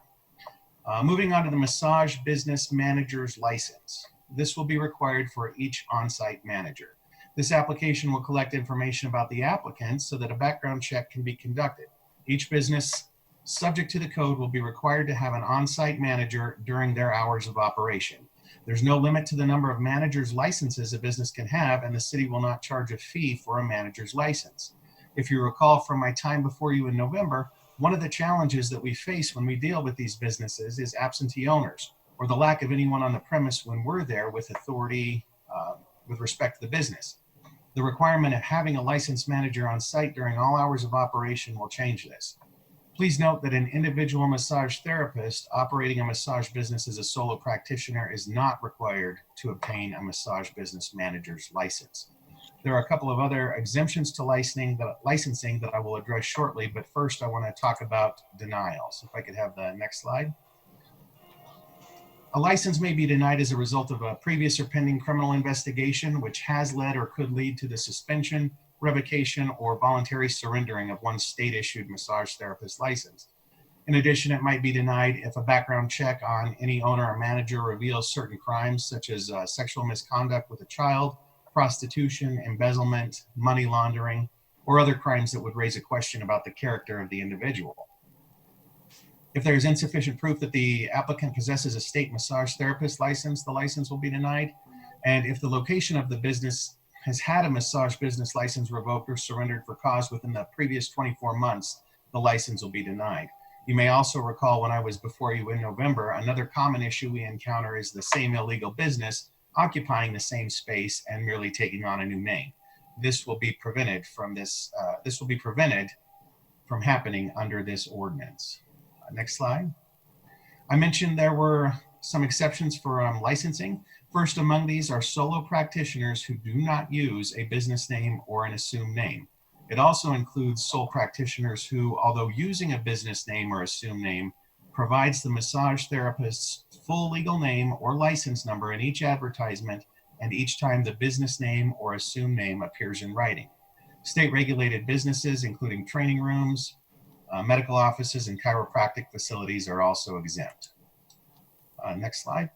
Speaker 20: Moving on to the massage business manager's license. This will be required for each on-site manager. This application will collect information about the applicant so that a background check can be conducted. Each business subject to the code will be required to have an on-site manager during their hours of operation. There's no limit to the number of manager's licenses a business can have, and the city will not charge a fee for a manager's license. If you recall from my time before you in November, one of the challenges that we face when we deal with these businesses is absentee owners, or the lack of anyone on the premise when we're there with authority with respect to the business. The requirement of having a licensed manager on site during all hours of operation will change this. Please note that an individual massage therapist operating a massage business as a solo practitioner is not required to obtain a massage business manager's license. There are a couple of other exemptions to licensing that I will address shortly, but first I want to talk about denials. If I could have the next slide. A license may be denied as a result of a previous or pending criminal investigation, which has led or could lead to the suspension, revocation, or voluntary surrendering of one state-issued massage therapist license. In addition, it might be denied if a background check on any owner or manager reveals certain crimes such as sexual misconduct with a child, prostitution, embezzlement, money laundering, or other crimes that would raise a question about the character of the individual. If there is insufficient proof that the applicant possesses a state massage therapist license, the license will be denied. And if the location of the business has had a massage business license revoked or surrendered for cause within the previous 24 months, the license will be denied. You may also recall when I was before you in November, another common issue we encounter is the same illegal business occupying the same space and merely taking on a new name. This will be prevented from happening under this ordinance. Next slide. I mentioned there were some exceptions for licensing. First among these are solo practitioners who do not use a business name or an assumed name. It also includes sole practitioners who, although using a business name or assumed name, provides the massage therapist's full legal name or license number in each advertisement and each time the business name or assumed name appears in writing. State-regulated businesses, including training rooms, medical offices, and chiropractic facilities are also exempt. Next slide.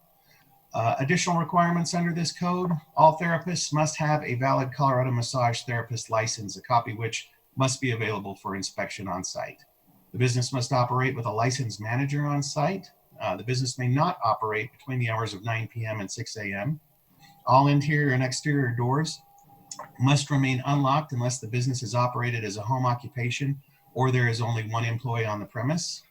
Speaker 20: Additional requirements under this code: all therapists must have a valid Colorado massage therapist license, a copy which must be available for inspection on site. The business must operate with a licensed manager on site. The business may not operate between the hours of 9 p.m. and 6 a.m. All interior and exterior doors must remain unlocked unless the business is operated as a home occupation or there is only one employee on the premise.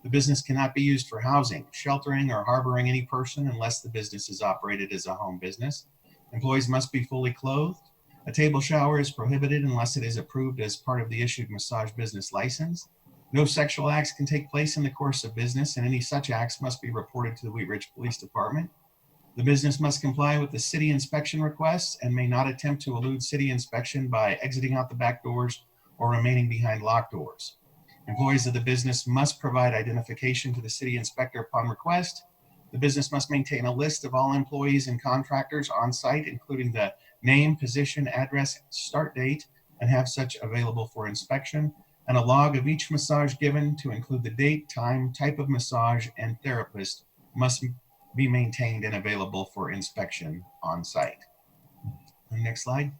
Speaker 20: The business cannot be used for housing, sheltering, or harboring any person unless the business is operated as a home business. Employees must be fully clothed. A table shower is prohibited unless it is approved as part of the issued massage business license. No sexual acts can take place in the course of business, and any such acts must be reported to the Wheat Ridge Police Department. The business must comply with the city inspection requests and may not attempt to elude city inspection by exiting out the back doors or remaining behind locked doors. Employees of the business must provide identification to the city inspector upon request. The business must maintain a list of all employees and contractors on site, including the name, position, address, start date, and have such available for inspection, and a log of each massage given to include the date, time, type of massage, and therapist must be maintained and available for inspection on site. Next slide.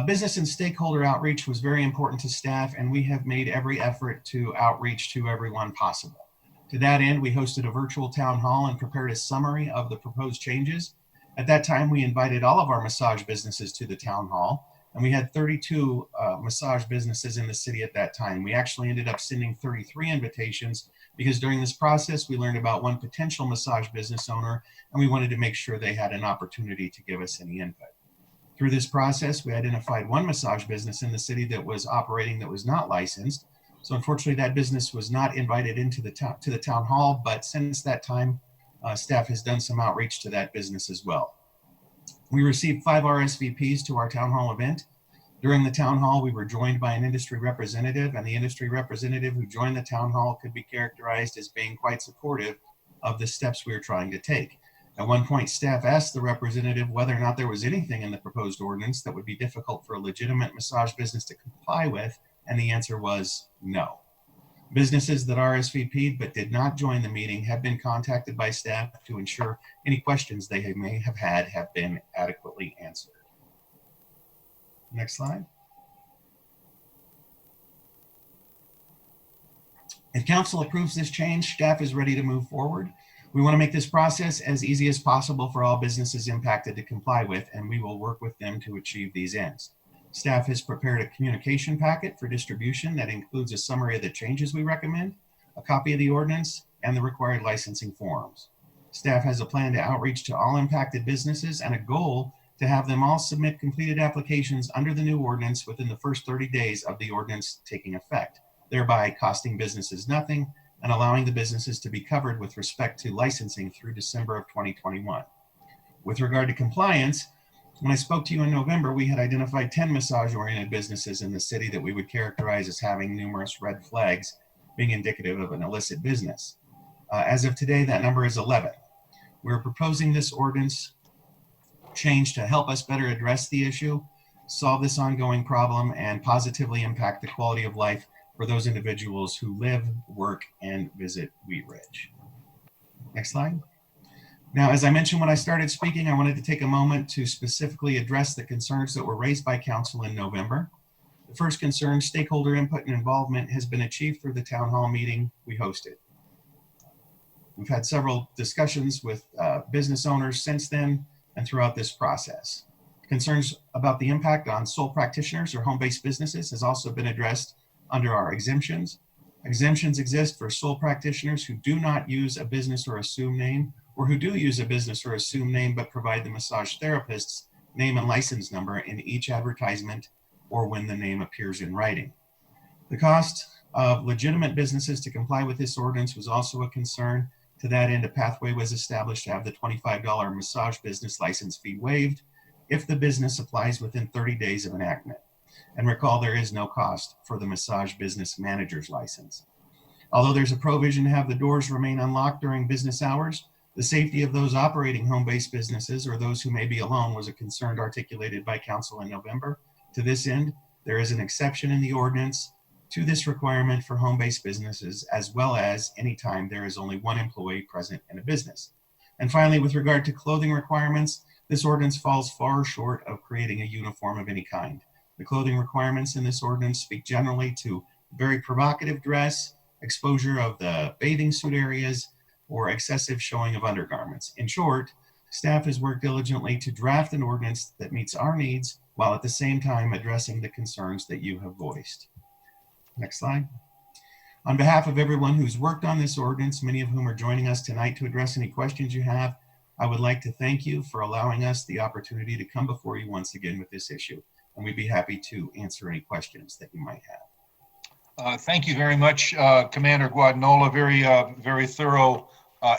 Speaker 20: Business and stakeholder outreach was very important to staff, and we have made every effort to outreach to everyone possible. To that end, we hosted a virtual town hall and prepared a summary of the proposed changes. At that time, we invited all of our massage businesses to the town hall, and we had 32 massage businesses in the city at that time. We actually ended up sending 33 invitations because during this process, we learned about one potential massage business owner, and we wanted to make sure they had an opportunity to give us any input. Through this process, we identified one massage business in the city that was operating that was not licensed. So unfortunately, that business was not invited into the town hall, but since that time, staff has done some outreach to that business as well. We received 5 RSVPs to our town hall event. During the town hall, we were joined by an industry representative, and the industry representative who joined the town hall could be characterized as being quite supportive of the steps we were trying to take. At one point, staff asked the representative whether or not there was anything in the proposed ordinance that would be difficult for a legitimate massage business to comply with, and the answer was no. Businesses that RSVP'd but did not join the meeting have been contacted by staff to ensure any questions they may have had have been adequately answered. Next slide. If council approves this change, staff is ready to move forward. We want to make this process as easy as possible for all businesses impacted to comply with, and we will work with them to achieve these ends. Staff has prepared a communication packet for distribution that includes a summary of the changes we recommend, a copy of the ordinance, and the required licensing forms. Staff has a plan to outreach to all impacted businesses and a goal to have them all submit completed applications under the new ordinance within the first 30 days of the ordinance taking effect, thereby costing businesses nothing and allowing the businesses to be covered with respect to licensing through December of 2021. With regard to compliance, when I spoke to you in November, we had identified 10 massage-oriented businesses in the city that we would characterize as having numerous red flags, being indicative of an illicit business. As of today, that number is 11. We're proposing this ordinance change to help us better address the issue, solve this ongoing problem, and positively impact the quality of life for those individuals who live, work, and visit Wheat Ridge. Next slide. Now, as I mentioned when I started speaking, I wanted to take a moment to specifically address the concerns that were raised by council in November. The first concern, stakeholder input and involvement, has been achieved through the town hall meeting we hosted. We've had several discussions with business owners since then and throughout this process. Concerns about the impact on sole practitioners or home-based businesses has also been addressed under our exemptions. Exemptions exist for sole practitioners who do not use a business or assumed name, or who do use a business or assumed name but provide the massage therapist's name and license number in each advertisement or when the name appears in writing. The cost of legitimate businesses to comply with this ordinance was also a concern. To that end, a pathway was established to have the $25 massage business license fee waived if the business applies within 30 days of enactment. And recall, there is no cost for the massage business manager's license. Although there's a provision to have the doors remain unlocked during business hours, the safety of those operating home-based businesses or those who may be alone was a concern articulated by council in November. To this end, there is an exception in the ordinance to this requirement for home-based businesses, as well as anytime there is only one employee present in a business. And finally, with regard to clothing requirements, this ordinance falls far short of creating a uniform of any kind. The clothing requirements in this ordinance speak generally to very provocative dress, exposure of the bathing suit areas, or excessive showing of undergarments. In short, staff has worked diligently to draft an ordinance that meets our needs while at the same time addressing the concerns that you have voiced. Next slide. On behalf of everyone who's worked on this ordinance, many of whom are joining us tonight to address any questions you have, I would like to thank you for allowing us the opportunity to come before you once again with this issue. And we'd be happy to answer any questions that you might have.
Speaker 1: Thank you very much, Commander Guadagnola. Very thorough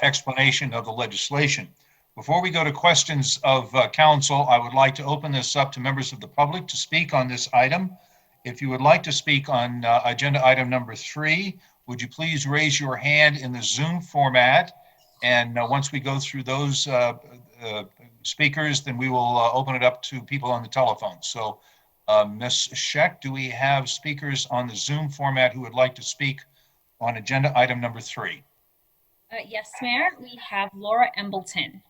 Speaker 1: explanation of the legislation. Before we go to questions of council, I would like to open this up to members of the public to speak on this item. If you would like to speak on agenda item number 3, would you please raise your hand in the Zoom format? And once we go through those speakers, then we will open it up to people on the telephone. So Ms. Scheck, do we have speakers on the Zoom format who would like to speak on agenda item number 3?
Speaker 5: Yes, Mayor, we have Laura Embleton.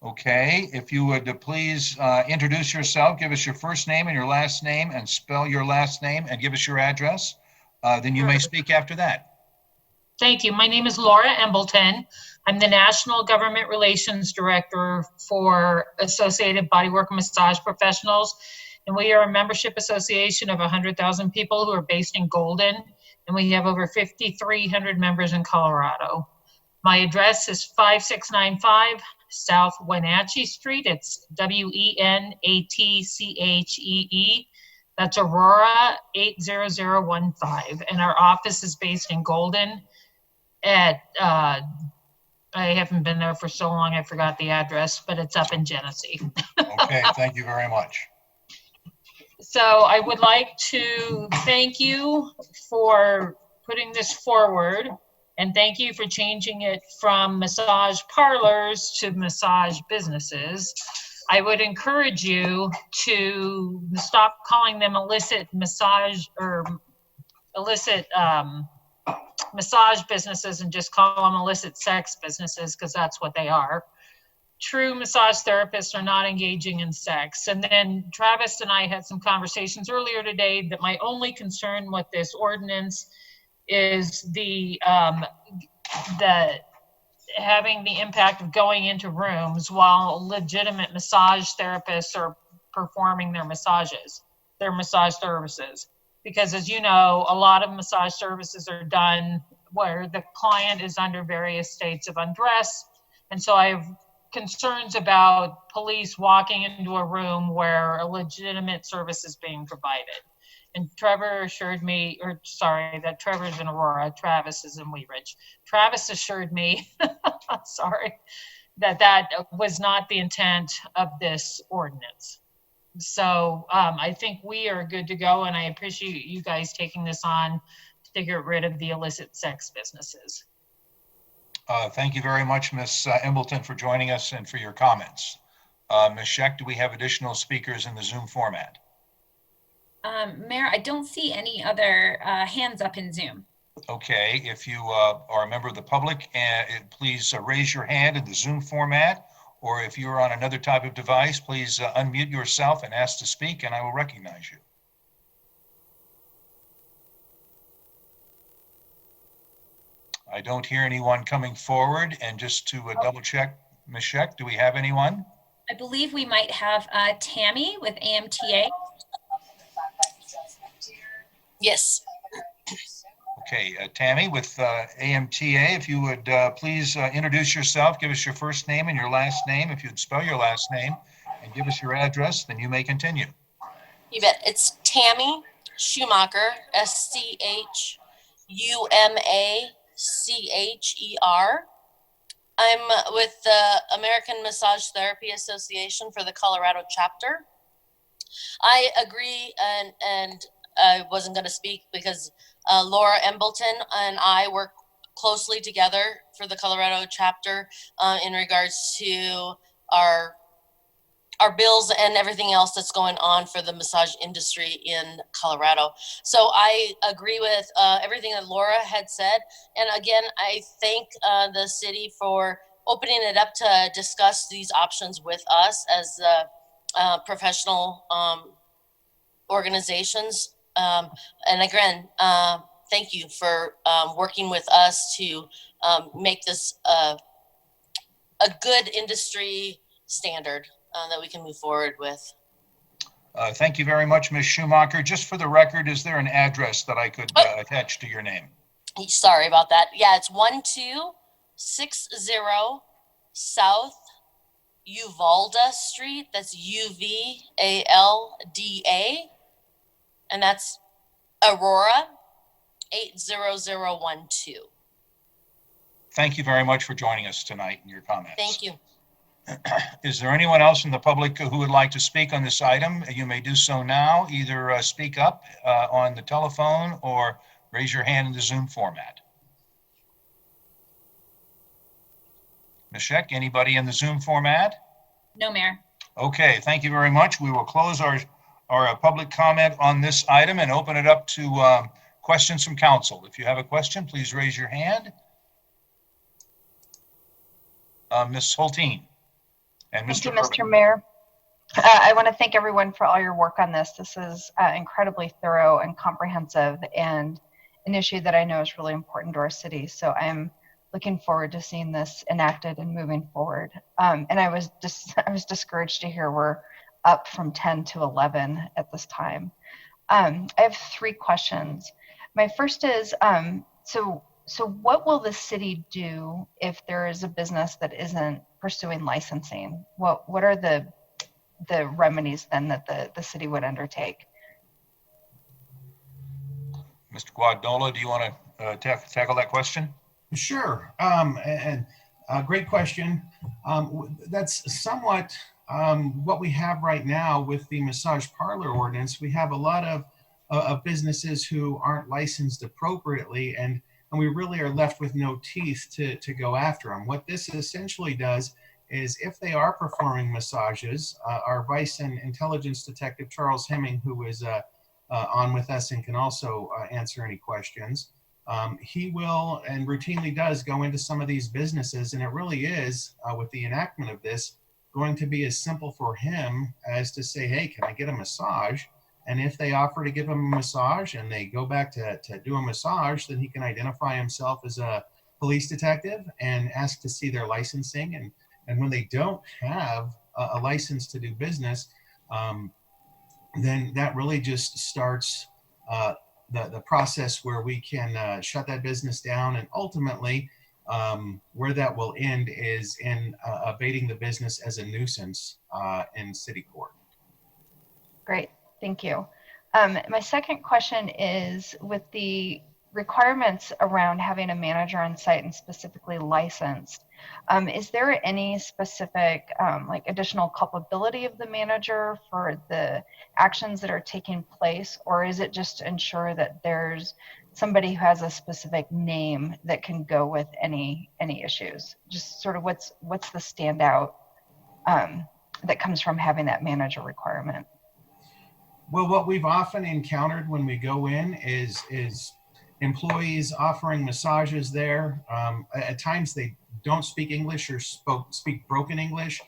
Speaker 1: Okay, if you would please introduce yourself, give us your first name and your last name, and spell your last name and give us your address. Then you may speak after that.
Speaker 3: Thank you. My name is Laura Embleton. I'm the National Government Relations Director for Associated Bodywork and Massage Professionals. And we are a membership association of 100,000 people who are based in Golden. And we have over 5,300 members in Colorado. My address is 5695 South Wenatchee Street. It's Wenatchee. That's Aurora 80015. And our office is based in Golden at, I haven't been there for so long, I forgot the address, but it's up in Genesee.
Speaker 1: Okay, thank you very much.
Speaker 3: So I would like to thank you for putting this forward. And thank you for changing it from massage parlors to massage businesses. I would encourage you to stop calling them illicit massage or illicit massage businesses and just call them illicit sex businesses, because that's what they are. True massage therapists are not engaging in sex. And then Travis and I had some conversations earlier today that my only concern with this ordinance is the having the impact of going into rooms while legitimate massage therapists are performing their massage services. Because as you know, a lot of massage services are done where the client is under various states of undress. And so I have concerns about police walking into a room where a legitimate service is being provided. And Trevor assured me, or sorry, that Trevor's in Aurora, Travis is in Wheat Ridge. Travis assured me, sorry, that was not the intent of this ordinance. So I think we are good to go, and I appreciate you guys taking this on to get rid of the illicit sex businesses.
Speaker 1: Thank you very much, Ms. Embleton, for joining us and for your comments. Ms. Scheck, do we have additional speakers in the Zoom format?
Speaker 5: Mayor, I don't see any other hands up in Zoom.
Speaker 1: Okay, if you are a member of the public, please raise your hand in the Zoom format, or if you're on another type of device, please unmute yourself and ask to speak, and I will recognize you. I don't hear anyone coming forward, and just to double check, Ms. Scheck, do we have anyone?
Speaker 5: I believe we might have Tammy with AMTA.
Speaker 4: Yes.
Speaker 1: Okay, Tammy with AMTA, if you would please introduce yourself, give us your first name and your last name. If you'd spell your last name and give us your address, then you may continue.
Speaker 4: You bet. It's Tammy Schumacher, SCHUMACHER. I'm with the American Massage Therapy Association for the Colorado chapter. I agree, and I wasn't going to speak because Laura Embleton and I work closely together for the Colorado chapter in regards to our bills and everything else that's going on for the massage industry in Colorado. So I agree with everything that Laura had said. And again, I thank the city for opening it up to discuss these options with us as professional organizations. And again, thank you for working with us to make this a good industry standard that we can move forward with.
Speaker 1: Thank you very much, Ms. Schumacher. Just for the record, is there an address that I could attach to your name?
Speaker 4: Sorry about that. Yeah, it's 1260 South Uvalda Street. That's UVALDA. And that's Aurora 80012.
Speaker 1: Thank you very much for joining us tonight and your comments.
Speaker 4: Thank you.
Speaker 1: Is there anyone else in the public who would like to speak on this item? You may do so now. Either speak up on the telephone or raise your hand in the Zoom format. Ms. Scheck, anybody in the Zoom format?
Speaker 5: No, Mayor.
Speaker 1: Okay, thank you very much. We will close our public comment on this item and open it up to questions from council. If you have a question, please raise your hand. Ms. Hulteen. And
Speaker 7: Thank you,
Speaker 1: Mr.
Speaker 7: Mr. Mayor. I want to thank everyone for all your work on this. This is incredibly thorough and comprehensive and an issue that I know is really important to our city. So I'm looking forward to seeing this enacted and moving forward. And I was discouraged to hear we're up from 10 to 11 at this time. I have 3 questions. My first is, so what will the city do if there is a business that isn't pursuing licensing? What are the remedies then that the city would undertake?
Speaker 1: Mr. Guadagnola, do you want to tackle that question?
Speaker 20: Sure. And great question. That's somewhat what we have right now with the massage parlor ordinance. We have a lot of businesses who aren't licensed appropriately, and we really are left with no teeth to go after them. What this essentially does is if they are performing massages, our Vice and Intelligence Detective Charles Hemming, who is on with us and can also answer any questions, he will and routinely does go into some of these businesses, and it really is, with the enactment of this, going to be as simple for him as to say, hey, can I get a massage? And if they offer to give him a massage and they go back to do a massage, then he can identify himself as a police detective and ask to see their licensing. And when they don't have a license to do business, then that really just starts the process where we can shut that business down. And ultimately, where that will end is in abating the business as a nuisance in city court.
Speaker 7: Great, thank you. My second question is, with the requirements around having a manager on site and specifically licensed, is there any specific like additional culpability of the manager for the actions that are taking place, or is it just to ensure that there's somebody who has a specific name that can go with any issues? Just sort of what's the standout that comes from having that manager requirement?
Speaker 20: Well, what we've often encountered when we go in is employees offering massages there. At times they don't speak English or speak broken English,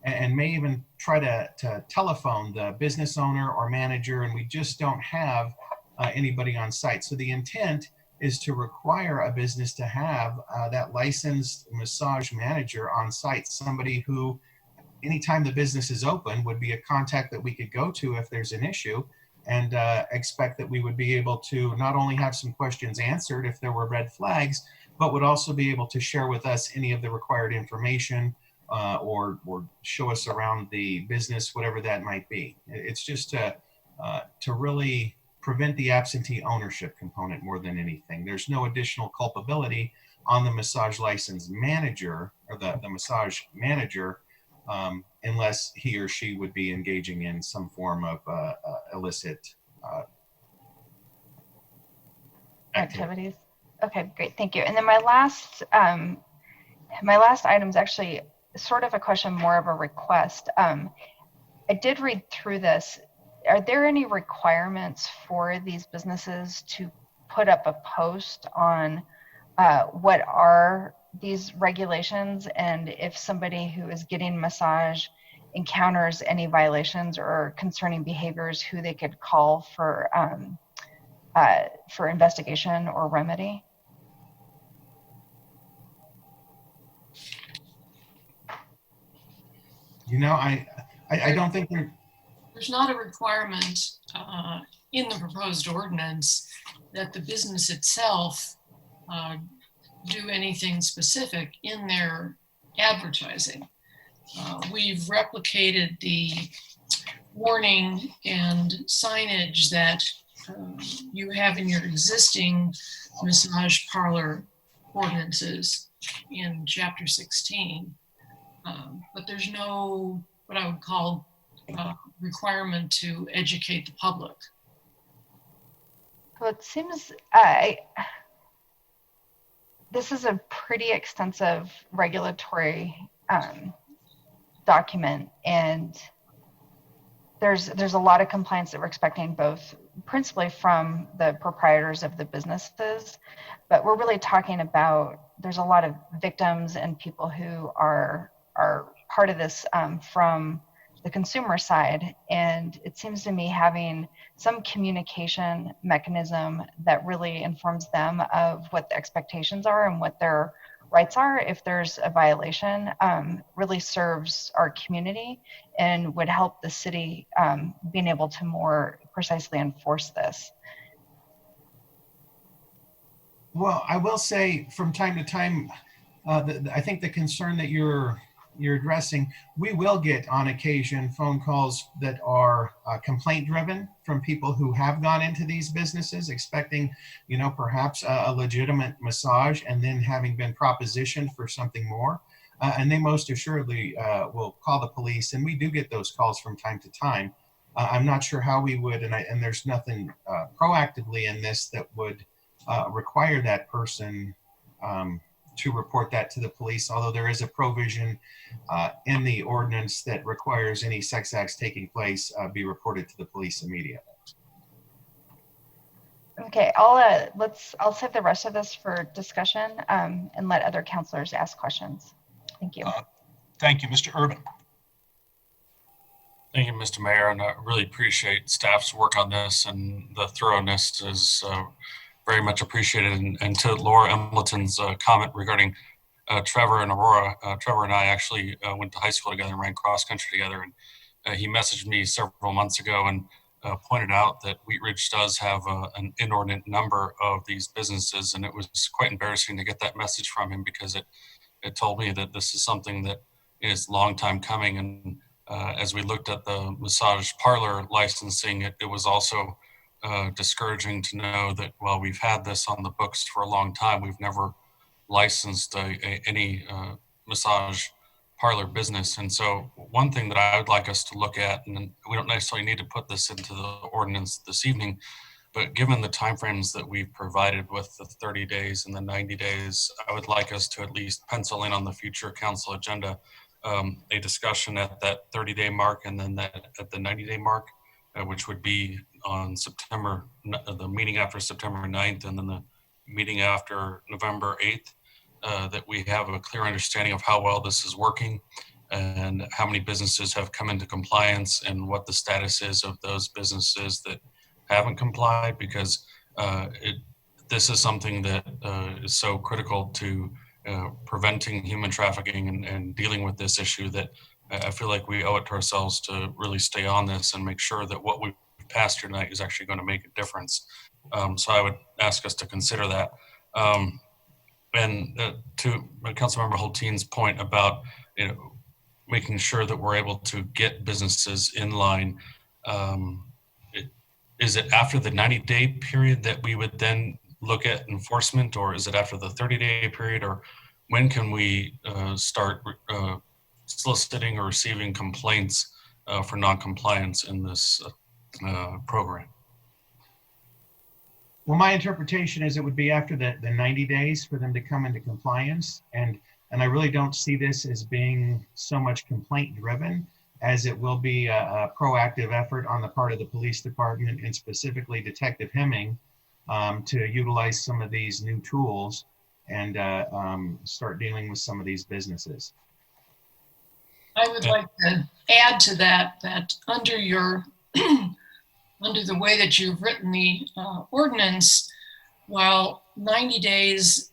Speaker 20: and may even try to telephone the business owner or manager, and we just don't have anybody on site. So the intent is to require a business to have that licensed massage manager on site, somebody who anytime the business is open would be a contact that we could go to if there's an issue. and expect that we would be able to not only have some questions answered if there were red flags, but would also be able to share with us any of the required information or show us around the business, whatever that might be. It's just to really prevent the absentee ownership component more than anything. There's no additional culpability on the massage license manager or the massage manager unless he or she would be engaging in some form of illicit
Speaker 7: activities. Okay, great, thank you. And then my last item is actually sort of a question, more of a request. I did read through this. Are there any requirements for these businesses to put up a post on what are these regulations, and if somebody who is getting massage encounters any violations or concerning behaviors, who they could call for investigation or remedy?
Speaker 20: You know, I don't think
Speaker 22: there's not a requirement in the proposed ordinance that the business itself do anything specific in their advertising. We've replicated the warning and signage that you have in your existing massage parlor ordinances in Chapter 16. But there's no, what I would call, requirement to educate the public.
Speaker 7: Well, it seems this is a pretty extensive regulatory document, and there's a lot of compliance that we're expecting, both principally from the proprietors of the businesses, but we're really talking about, there's a lot of victims and people who are part of this from the consumer side. And it seems to me having some communication mechanism that really informs them of what the expectations are and what their rights are if there's a violation really serves our community and would help the city being able to more precisely enforce this.
Speaker 20: Well, I will say from time to time, I think the concern that you're addressing, we will get on occasion phone calls that are complaint driven from people who have gone into these businesses expecting, you know, perhaps a legitimate massage and then having been propositioned for something more. And they most assuredly will call the police, and we do get those calls from time to time. I'm not sure how we would, and there's nothing proactively in this that would require that person to report that to the police, although there is a provision in the ordinance that requires any sex acts taking place be reported to the police immediately.
Speaker 7: Okay, I'll save the rest of this for discussion and let other counselors ask questions. Thank you.
Speaker 1: Thank you, Mr. Urban.
Speaker 16: Thank you, Mr. Mayor, and I really appreciate staff's work on this, and the thoroughness is very much appreciated. And to Laura Embleton's comment regarding Trevor and Aurora, Trevor and I actually went to high school together and ran cross country together, and he messaged me several months ago and pointed out that Wheat Ridge does have an inordinate number of these businesses, and it was quite embarrassing to get that message from him, because it told me that this is something that is a long time coming. And as we looked at the massage parlor licensing, it was also discouraging to know that while we've had this on the books for a long time, we've never licensed any massage parlor business. And so one thing that I would like us to look at, and we don't necessarily need to put this into the ordinance this evening, but given the timeframes that we've provided with the 30 days and the 90 days, I would like us to at least pencil in on the future council agenda a discussion at that 30-day mark, and then that at the 90-day mark, which would be on September, the meeting after September 9th, and then the meeting after November 8th, that we have a clear understanding of how well this is working and how many businesses have come into compliance and what the status is of those businesses that haven't complied, because this is something that is so critical to preventing human trafficking and dealing with this issue that I feel like we owe it to ourselves to really stay on this and make sure that what we've passed here tonight is actually going to make a difference. So I would ask us to consider that. And to Councilmember Hulteen's point about, making sure that we're able to get businesses in line. Is it after the 90-day period that we would then look at enforcement, or is it after the 30-day period, or when can we start soliciting or receiving complaints for non-compliance in this program?
Speaker 20: Well, my interpretation is it would be after the 90 days for them to come into compliance. And I really don't see this as being so much complaint driven as it will be a proactive effort on the part of the police department and specifically Detective Hemming to utilize some of these new tools and start dealing with some of these businesses.
Speaker 22: I would like to add to that, that under your, under the way that you've written the ordinance, while 90 days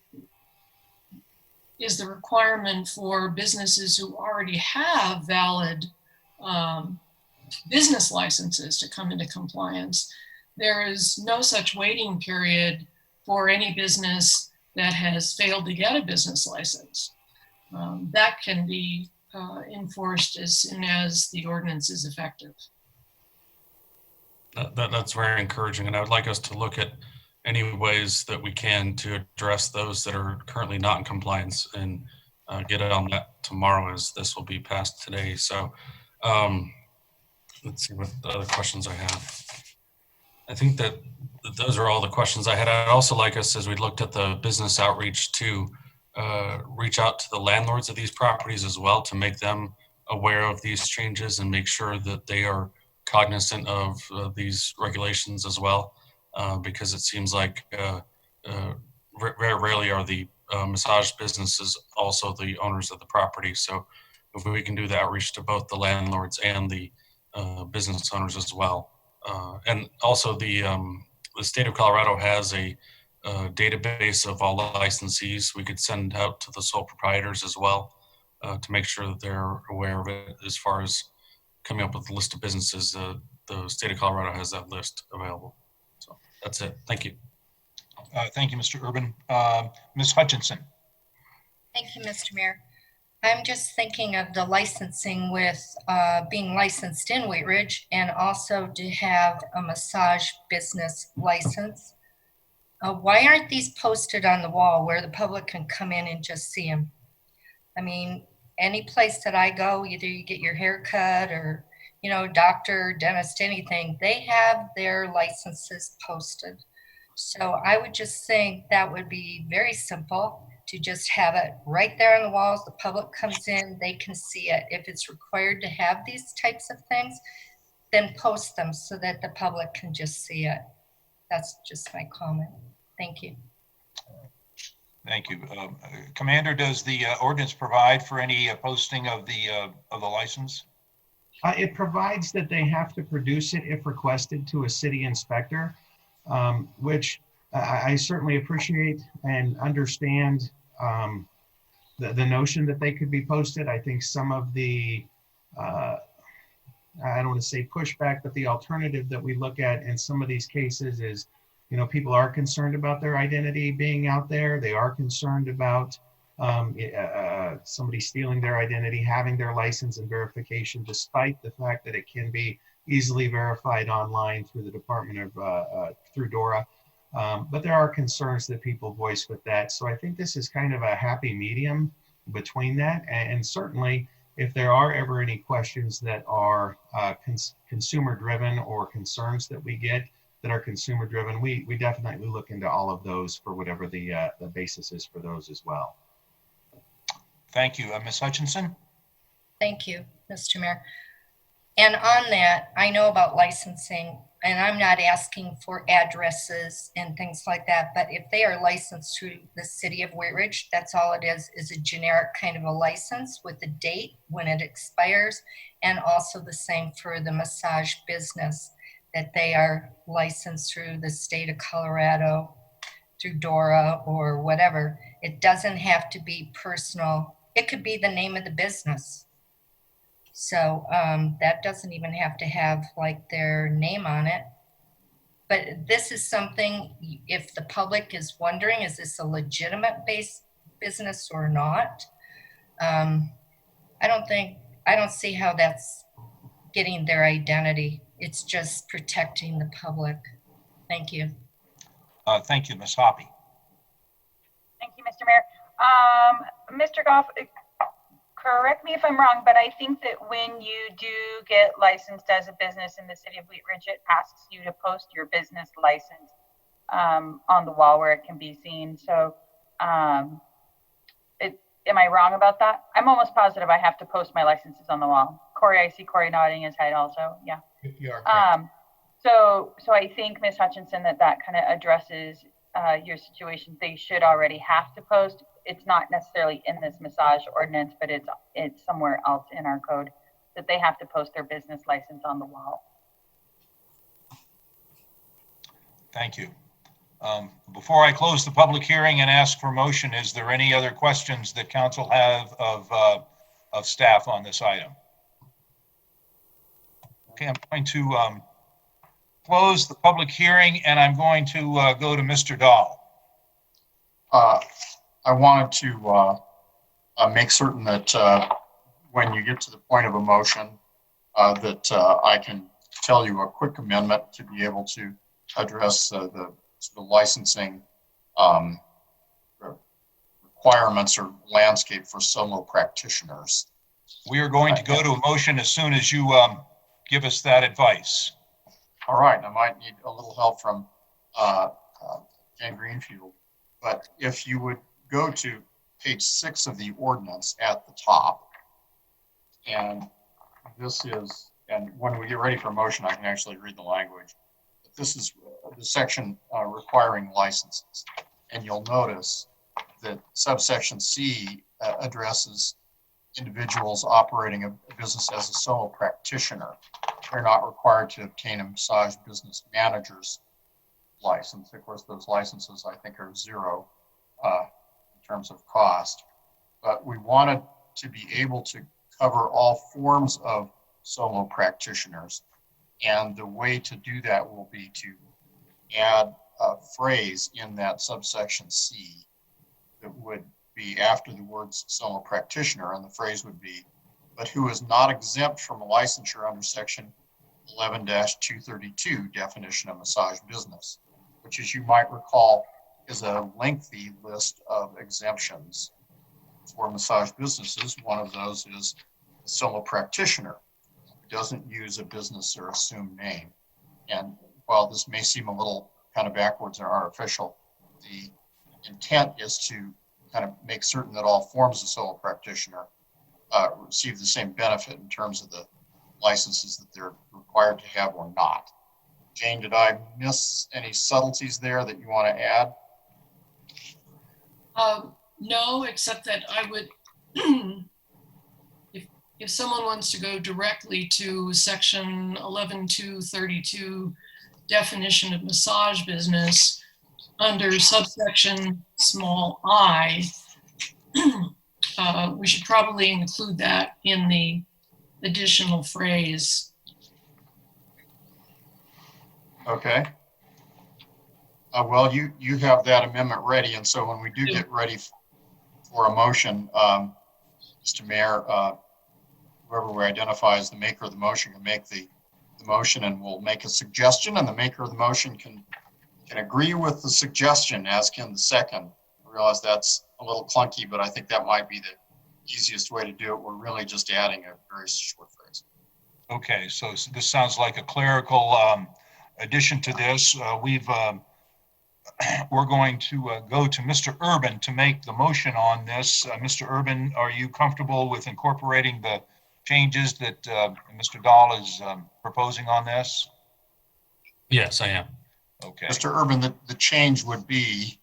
Speaker 22: is the requirement for businesses who already have valid business licenses to come into compliance, there is no such waiting period for any business that has failed to get a business license. That can be enforced as soon as the ordinance is effective.
Speaker 16: That's very encouraging, and I would like us to look at any ways that we can to address those that are currently not in compliance and get it on that tomorrow, as this will be passed today. So let's see what the other questions I have. I think that those are all the questions I had. I'd also like us, as we looked at the business outreach, to reach out to the landlords of these properties as well, to make them aware of these changes and make sure that they are cognizant of these regulations as well, because it seems like very rarely are the massage businesses also the owners of the property. So if we can do the outreach to both the landlords and the business owners as well. And also the state of Colorado has a database of all licensees we could send out to the sole proprietors as well to make sure that they're aware of it. As far as coming up with a list of businesses, the state of Colorado has that list available. So that's it. Thank you.
Speaker 1: Thank you, Mr. Urban. Ms. Hutchinson.
Speaker 8: Thank you, Mr. Mayor. I'm just thinking of the licensing with being licensed in Wheat Ridge and also to have a massage business license. Why aren't these posted on the wall where the public can come in and just see them? I mean, any place that I go, either you get your hair cut or, doctor, dentist, anything, they have their licenses posted. So I would just think that would be very simple to just have it right there on the walls. The public comes in, they can see it. If it's required to have these types of things, then post them so that the public can just see it. That's just my comment. Thank you.
Speaker 1: Thank you. Commander, does the ordinance provide for any posting of the license?
Speaker 20: It provides that they have to produce it if requested to a city inspector, which I certainly appreciate and understand the notion that they could be posted. I think some of the, I don't want to say pushback, but the alternative that we look at in some of these cases is, people are concerned about their identity being out there. They are concerned about somebody stealing their identity, having their license and verification, despite the fact that it can be easily verified online through the Department of, through DORA. But there are concerns that people voice with that. So I think this is kind of a happy medium between that. And certainly, if there are ever any questions that are consumer driven or concerns that we get that are consumer driven, we definitely look into all of those for whatever the basis is for those as well.
Speaker 1: Thank you. Ms. Hutchinson?
Speaker 8: Thank you, Mr. Mayor. And on that, I know about licensing, and I'm not asking for addresses and things like that, but if they are licensed through the city of Wheat Ridge, that's all it is a generic kind of a license with a date when it expires, and also the same for the massage business, that they are licensed through the state of Colorado, through DORA or whatever. It doesn't have to be personal. It could be the name of the business. So that doesn't even have to have like their name on it. But this is something, if the public is wondering, is this a legitimate business or not? I don't see how that's getting their identity. It's just protecting the public. Thank you.
Speaker 1: Thank you, Ms. Hoppy.
Speaker 15: Thank you, Mr. Mayor. Mr. Goff, correct me if I'm wrong, but I think that when you do get licensed as a business in the city of Wheat Ridge, it asks you to post your business license on the wall where it can be seen. So am I wrong about that? I'm almost positive I have to post my licenses on the wall. Corey, I see Corey nodding his head also. Yeah.
Speaker 12: You are correct.
Speaker 15: So I think, Ms. Hutchinson, that kind of addresses your situation. They should already have to post. It's not necessarily in this massage ordinance, but it's somewhere else in our code that they have to post their business license on the wall.
Speaker 1: Thank you. Before I close the public hearing and ask for motion, is there any other questions that council have of staff on this item? Okay, I'm going to close the public hearing, and I'm going to go to Mr. Dahl.
Speaker 21: I wanted to make certain that when you get to the point of a motion, that I can tell you a quick amendment to be able to address the licensing requirements or landscape for solo practitioners.
Speaker 1: We are going to go to a motion as soon as you give us that advice.
Speaker 21: All right, I might need a little help from Jane Greenfield, but if you would go to page 6 of the ordinance at the top, and this is, and when we get ready for motion, I can actually read the language. But this is the section requiring licenses, and you'll notice that subsection C addresses individuals operating a business as a solo practitioner. They're not required to obtain a massage business manager's license. Of course, those licenses I think are zero in terms of cost, but we wanted to be able to cover all forms of solo practitioners. And the way to do that will be to add a phrase in that subsection C that would be after the words solo practitioner, and the phrase would be, but who is not exempt from licensure under section 11-232 definition of massage business, which, as you might recall, is a lengthy list of exemptions for massage businesses. One of those is a solo practitioner who doesn't use a business or assumed name. And while this may seem a little kind of backwards and artificial, the intent is to kind of make certain that all forms of solo practitioner receive the same benefit in terms of the licenses that they're required to have or not. Jane, did I miss any subtleties there that you want to add?
Speaker 22: No, except that I would, if someone wants to go directly to section 11-232 definition of massage business under subsection small I, we should probably include that in the additional phrase. Okay.
Speaker 21: Well, you have that amendment ready, and so when we do get ready for a motion, Mr. Mayor, whoever we identify as the maker of the motion can make the motion, and we'll make a suggestion, and the maker of the motion can agree with the suggestion, as can the second. I realize that's a little clunky, but I think that might be the easiest way to do it. We're really just adding a very short phrase.
Speaker 1: Okay, so this sounds like a clerical addition to this. We're going to go to Mr. Urban to make the motion on this. Mr. Urban, are you comfortable with incorporating the changes that Mr. Dahl is proposing on this?
Speaker 16: Yes, I am.
Speaker 1: Okay.
Speaker 21: Mr. Urban, the change would be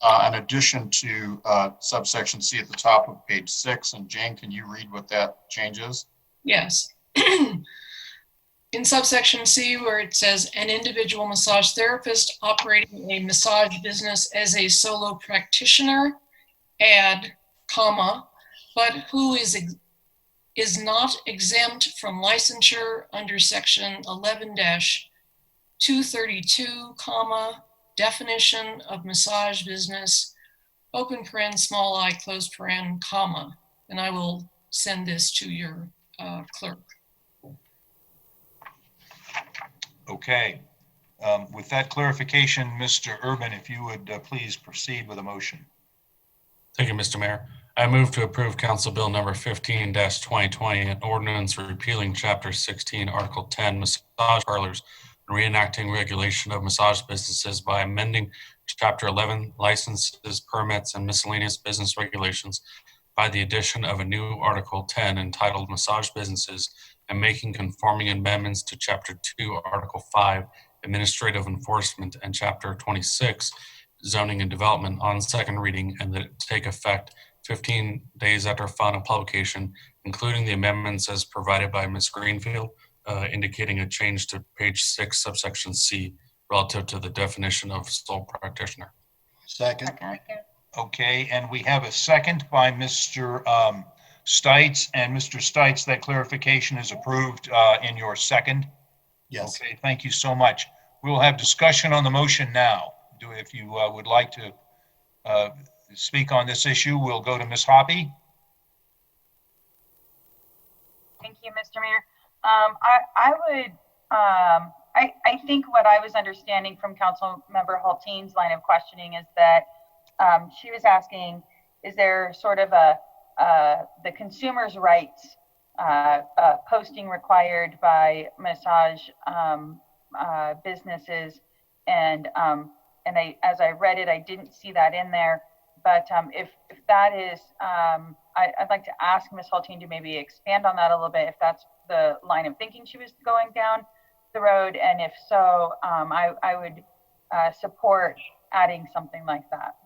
Speaker 21: an addition to subsection C at the top of page 6. And Jane, can you read what that change is?
Speaker 22: Yes. In subsection C, where it says an individual massage therapist operating a massage business as a solo practitioner, add, comma, but who is is not exempt from licensure under section 11-232, definition of massage business, open paren, small I, closed paren, comma. And I will send this to your clerk.
Speaker 1: Okay. With that clarification, Mr. Urban, if you would please proceed with a motion.
Speaker 16: Thank you, Mr. Mayor. I move to approve Council Bill number 15-2020, an ordinance repealing Chapter 16, Article 10, massage parlors, and reenacting regulation of massage businesses by amending Chapter 11, licenses, permits, and miscellaneous business regulations by the addition of a new Article 10 entitled Massage Businesses, and making conforming amendments to Chapter 2, Article 5, Administrative Enforcement, and Chapter 26, Zoning and Development on second reading, and that it take effect 15 days after final publication, including the amendments as provided by Ms. Greenfield, indicating a change to page 6, subsection C, relative to the definition of sole practitioner.
Speaker 17: Second.
Speaker 1: Okay, and we have a second by Mr. Stites. And Mr. Stites, that clarification is approved in your second?
Speaker 17: Yes.
Speaker 1: Okay, thank you so much. We will have discussion on the motion now. If you would like to speak on this issue, we'll go to Ms. Hoppy.
Speaker 15: Thank you, Mr. Mayor. I think what I was understanding from Council Member Hulteen's line of questioning is that she was asking, is there sort of the consumer's rights posting required by massage businesses, and as I read it, I didn't see that in there. But if that is, I'd like to ask Ms. Hulteen to maybe expand on that a little bit, if that's the line of thinking she was going down the road, and if so, I would support adding something like that.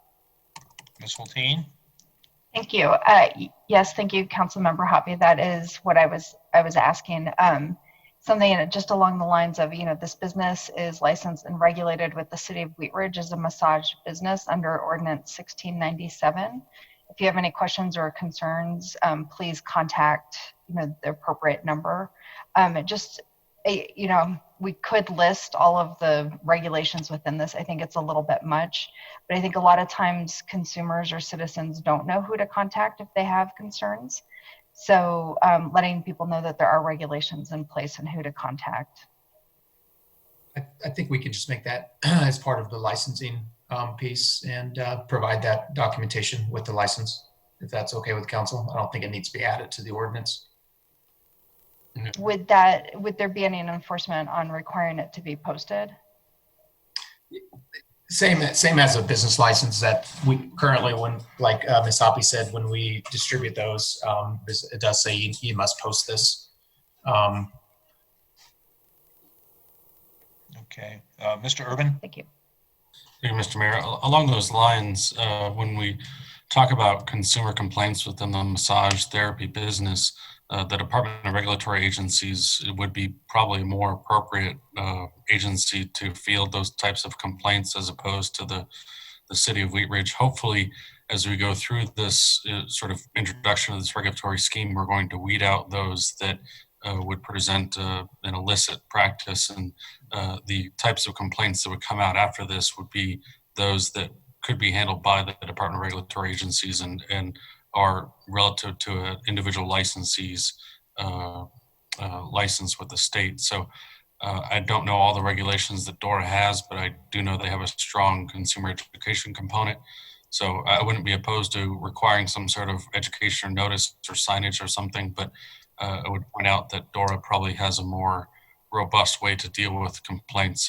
Speaker 1: Ms. Hulteen?
Speaker 7: Thank you. Yes, thank you, Councilmember Hoppy. That is what I was asking. Something just along the lines of, this business is licensed and regulated with the City of Wheat Ridge as a massage business under Ordinance 1697. If you have any questions or concerns, please contact the appropriate number. We could list all of the regulations within this. I think it's a little bit much, but I think a lot of times consumers or citizens don't know who to contact if they have concerns. So letting people know that there are regulations in place and who to contact.
Speaker 12: I think we could just make that as part of the licensing piece and provide that documentation with the license, if that's okay with council. I don't think it needs to be added to the ordinance.
Speaker 7: Would there be any enforcement on requiring it to be posted?
Speaker 12: Same as a business license that we currently, like Ms. Hoppy said, when we distribute those, it does say you must post this.
Speaker 1: Okay, Mr. Urban?
Speaker 7: Thank you.
Speaker 16: Thank you, Mr. Mayor. Along those lines, when we talk about consumer complaints within the massage therapy business, the Department of Regulatory Agencies would be probably a more appropriate agency to field those types of complaints as opposed to the City of Wheat Ridge. Hopefully, as we go through this sort of introduction of this regulatory scheme, we're going to weed out those that would present an illicit practice, and the types of complaints that would come out after this would be those that could be handled by the Department of Regulatory Agencies and are relative to an individual licensee's license with the state. So I don't know all the regulations that DORA has, but I do know they have a strong consumer education component. So I wouldn't be opposed to requiring some sort of education or notice or signage or something, but I would point out that DORA probably has a more robust way to deal with complaints.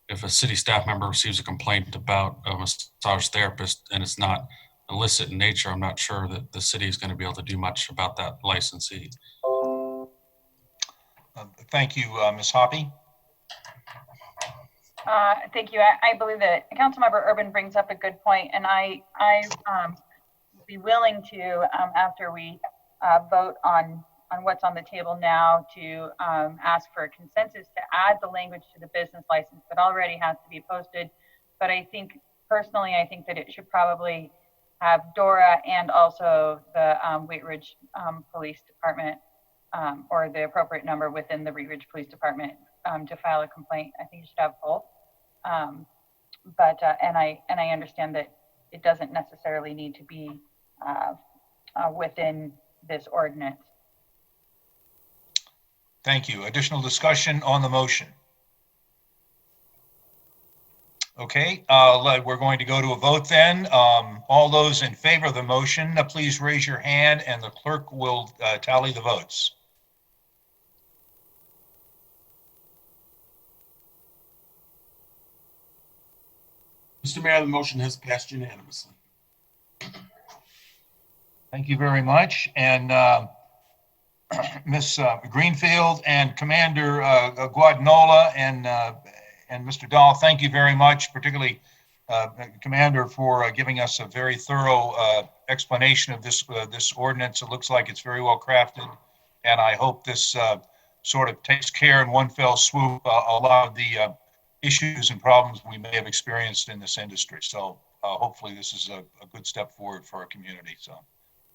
Speaker 16: If a city staff member receives a complaint about a massage therapist and it's not illicit in nature, I'm not sure that the city is going to be able to do much about that licensee.
Speaker 1: Thank you, Ms. Hoppy.
Speaker 15: Thank you. I believe that Councilmember Urban brings up a good point, and I would be willing to, after we vote on what's on the table now, to ask for a consensus to add the language to the business license that already has to be posted. But I think, personally, I think that it should probably have DORA and also the Wheat Ridge Police Department or the appropriate number within the Wheat Ridge Police Department to file a complaint. I think you should have both. And I understand that it doesn't necessarily need to be within this ordinance.
Speaker 1: Thank you. Additional discussion on the motion? Okay, we're going to go to a vote then. All those in favor of the motion, please raise your hand and the clerk will tally the votes.
Speaker 2: Mr. Mayor, the motion has passed unanimously.
Speaker 1: Thank you very much. And Ms. Greenfield and Commander Guadagnola and Mr. Dahl, thank you very much, particularly Commander, for giving us a very thorough explanation of this ordinance. It looks like it's very well crafted, and I hope this sort of takes care in one fell swoop a lot of the issues and problems we may have experienced in this industry. So hopefully this is a good step forward for our community. So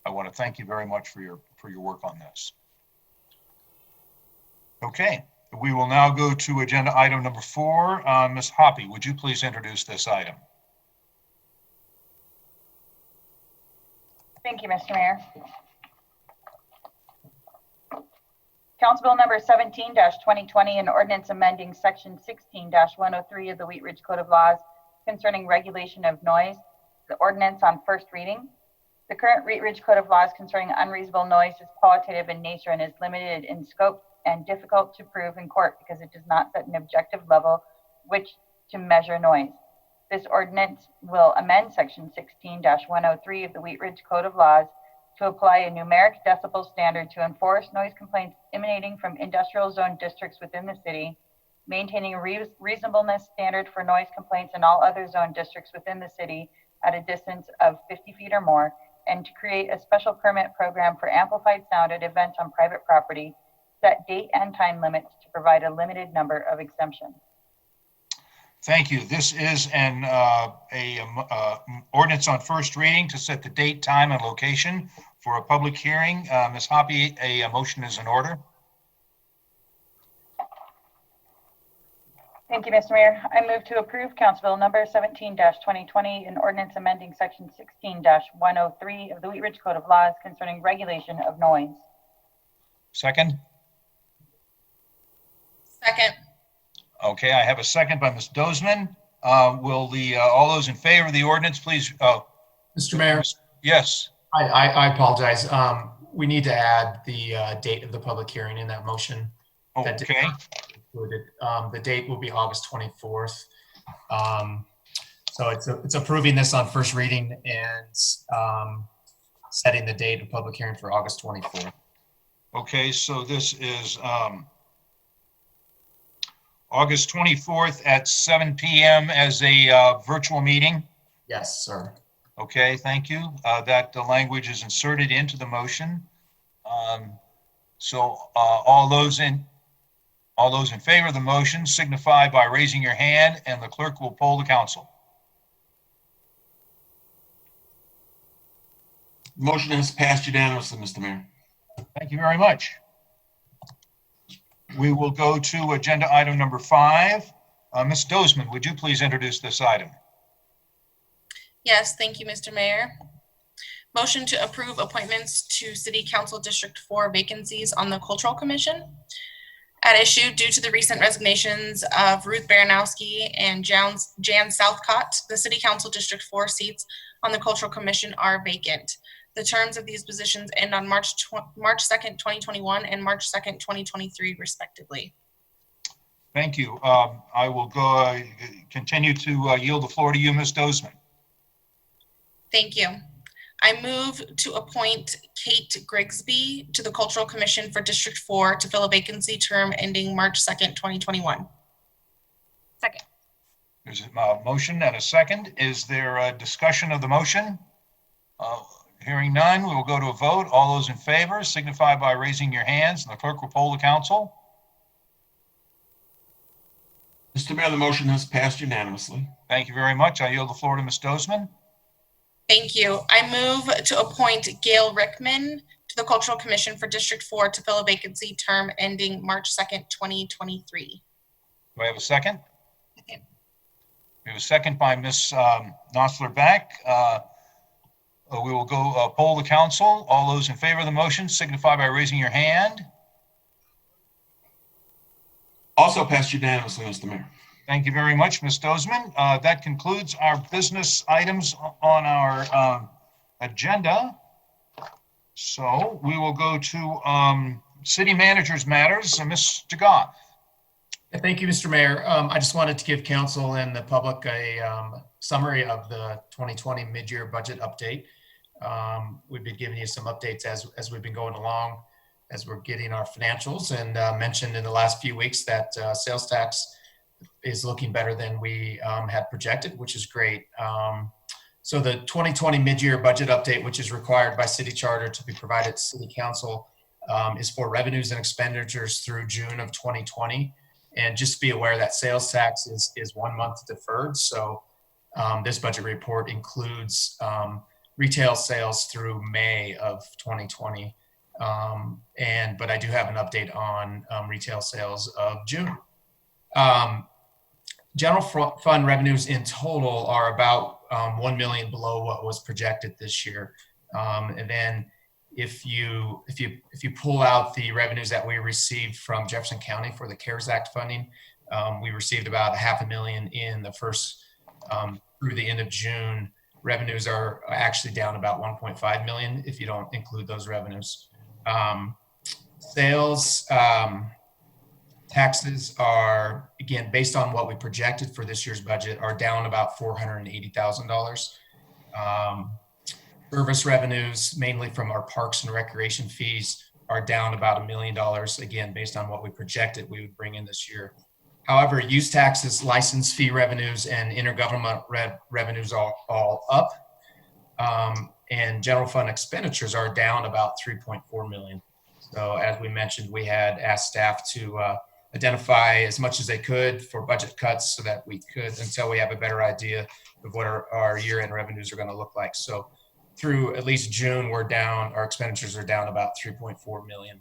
Speaker 1: I want to thank you very much for your work on this. Okay, we will now go to agenda item number 4. Ms. Hoppy, would you please introduce this item?
Speaker 15: Thank you, Mr. Mayor. Council Bill number 17-2020, an ordinance amending section 16-103 of the Wheat Ridge Code of Laws concerning regulation of noise. The ordinance on first reading. The current Wheat Ridge Code of Laws concerning unreasonable noise is qualitative in nature and is limited in scope and difficult to prove in court because it does not set an objective level which to measure noise. This ordinance will amend section 16-103 of the Wheat Ridge Code of Laws to apply a numeric decibel standard to enforce noise complaints emanating from industrial zone districts within the city, maintaining a reasonableness standard for noise complaints in all other zone districts within the city at a distance of 50 feet or more, and to create a special permit program for amplified sound at events on private property, set date and time limits to provide a limited number of exemptions.
Speaker 1: Thank you. This is an ordinance on first reading to set the date, time, and location for a public hearing. Ms. Hoppy, a motion is in order.
Speaker 15: Thank you, Mr. Mayor. I move to approve Council Bill number 17-2020, an ordinance amending section 16-103 of the Wheat Ridge Code of Laws concerning regulation of noise.
Speaker 1: Second?
Speaker 19: Second.
Speaker 1: Okay, I have a second by Ms. Dozman. Will all those in favor of the ordinance, please?
Speaker 12: Mr. Mayor?
Speaker 1: Yes.
Speaker 12: I apologize. We need to add the date of the public hearing in that motion.
Speaker 1: Okay.
Speaker 12: The date will be August 24th. So it's approving this on first reading and setting the date of public hearing for August 24th.
Speaker 1: Okay, so this is August 24th at 7 p.m. as a virtual meeting?
Speaker 12: Yes, sir.
Speaker 1: Okay, thank you. That the language is inserted into the motion. So all those in favor of the motion signify by raising your hand, and the clerk will poll the council.
Speaker 2: Motion has passed unanimously, Mr. Mayor.
Speaker 1: Thank you very much. We will go to agenda item number 5. Ms. Dozman, would you please introduce this item?
Speaker 19: Yes, thank you, Mr. Mayor. Motion to approve appointments to City Council District 4 vacancies on the Cultural Commission. At issue due to the recent resignations of Ruth Baranowski and Jan Southcott, the City Council District 4 seats on the Cultural Commission are vacant. The terms of these positions end on March 2nd, 2021 and March 2nd, 2023, respectively.
Speaker 1: Thank you. I will continue to yield the floor to you, Ms. Dozman.
Speaker 19: Thank you. I move to appoint Kate Grigsby to the Cultural Commission for District 4 to fill a vacancy term ending March 2nd, 2021.
Speaker 15: Second.
Speaker 1: There's a motion and a second. Is there a discussion of the motion? Hearing none, we will go to a vote. All those in favor signify by raising your hands, and the clerk will poll the council.
Speaker 2: Mr. Mayor, the motion has passed unanimously.
Speaker 1: Thank you very much. I yield the floor to Ms. Dozman.
Speaker 19: Thank you. I move to appoint Gail Rickman to the Cultural Commission for District 4 to fill a vacancy term ending March 2nd, 2023.
Speaker 1: Do I have a second? We have a second by Ms. Nosler-Beck. We will go poll the council. All those in favor of the motion signify by raising your hand.
Speaker 2: Also passed unanimously, Mr. Mayor.
Speaker 1: Thank you very much, Ms. Dozeman. That concludes our business items on our agenda. So we will go to city managers matters. Mr. Goff.
Speaker 12: Thank you, Mr. Mayor. I just wanted to give council and the public a summary of the 2020 mid-year budget update. We've been giving you some updates as we've been going along, as we're getting our financials, and mentioned in the last few weeks that sales tax is looking better than we had projected, which is great. So the 2020 mid-year budget update, which is required by city charter to be provided to city council, is for revenues and expenditures through June of 2020. And just be aware that sales tax is 1 month deferred. So this budget report includes retail sales through May of 2020. But I do have an update on retail sales of June. General fund revenues in total are about 1 million below what was projected this year. And then if you pull out the revenues that we received from Jefferson County for the CARES Act funding, we received about $500,000 in the first through the end of June. Revenues are actually down about 1.5 million if you don't include those revenues. Sales taxes are, again, based on what we projected for this year's budget, are down about $480,000. Service revenues, mainly from our parks and recreation fees, are down about $1 million, again, based on what we projected we would bring in this year. However, use taxes, license fee revenues, and intergovernment revenues are all up. And general fund expenditures are down about 3.4 million. So as we mentioned, we had asked staff to identify as much as they could for budget cuts so that we could, until we have a better idea of what our year-end revenues are going to look like. So through at least June, we're down, our expenditures are down about 3.4 million.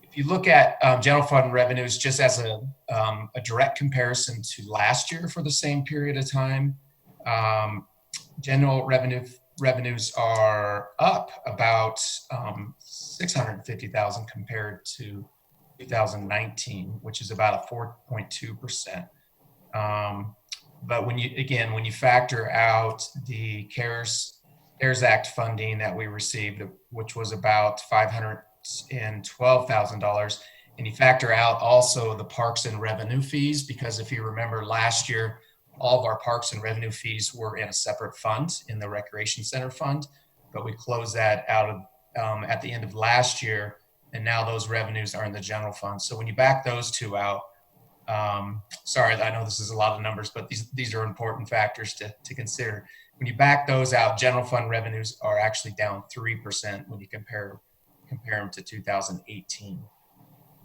Speaker 12: If you look at general fund revenues, just as a direct comparison to last year for the same period of time, general revenues are up about 650,000 compared to 2019, which is about a 4.2%. But when you factor out the CARES Act funding that we received, which was about $512,000, and you factor out also the parks and revenue fees, because if you remember last year, all of our parks and revenue fees were in a separate fund, in the recreation center fund, but we closed that out at the end of last year, and now those revenues are in the general fund. So when you back those two out, sorry, I know this is a lot of numbers, but these are important factors to consider. When you back those out, general fund revenues are actually down 3% when you compare them to 2018.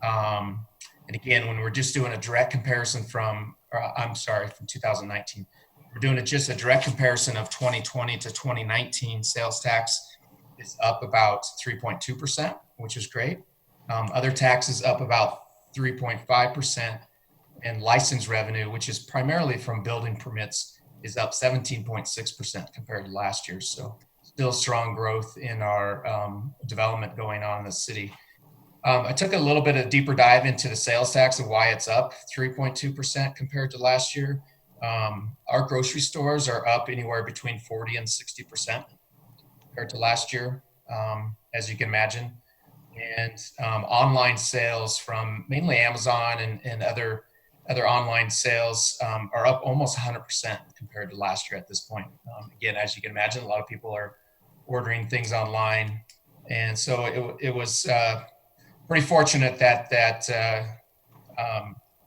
Speaker 12: And again, when we're just doing a direct comparison from 2019, we're doing just a direct comparison of 2020 to 2019. Sales tax is up about 3.2%, which is great. Other taxes up about 3.5%, and license revenue, which is primarily from building permits, is up 17.6% compared to last year. So still strong growth in our development going on in the city. I took a little bit of deeper dive into the sales tax and why it's up 3.2% compared to last year. Our grocery stores are up anywhere between 40 and 60% compared to last year, as you can imagine. And online sales from mainly Amazon and other online sales are up almost 100% compared to last year at this point. Again, as you can imagine, a lot of people are ordering things online. And so it was pretty fortunate that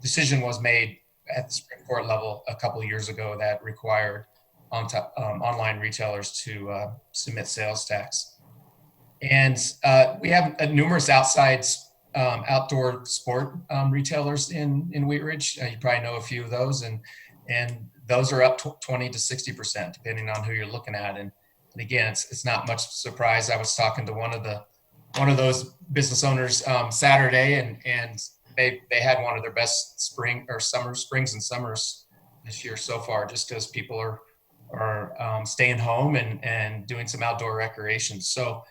Speaker 12: decision was made at the Supreme Court level a couple of years ago that required online retailers to submit sales tax. And we have numerous outdoor sport retailers in Wheat Ridge. You probably know a few of those, and those are up 20 to 60%, depending on who you're looking at. And again, it's not much surprise. I was talking to one of the one of those business owners Saturday, and they had one of their best springs and summers this year so far, just because people are staying home and doing some outdoor recreation. So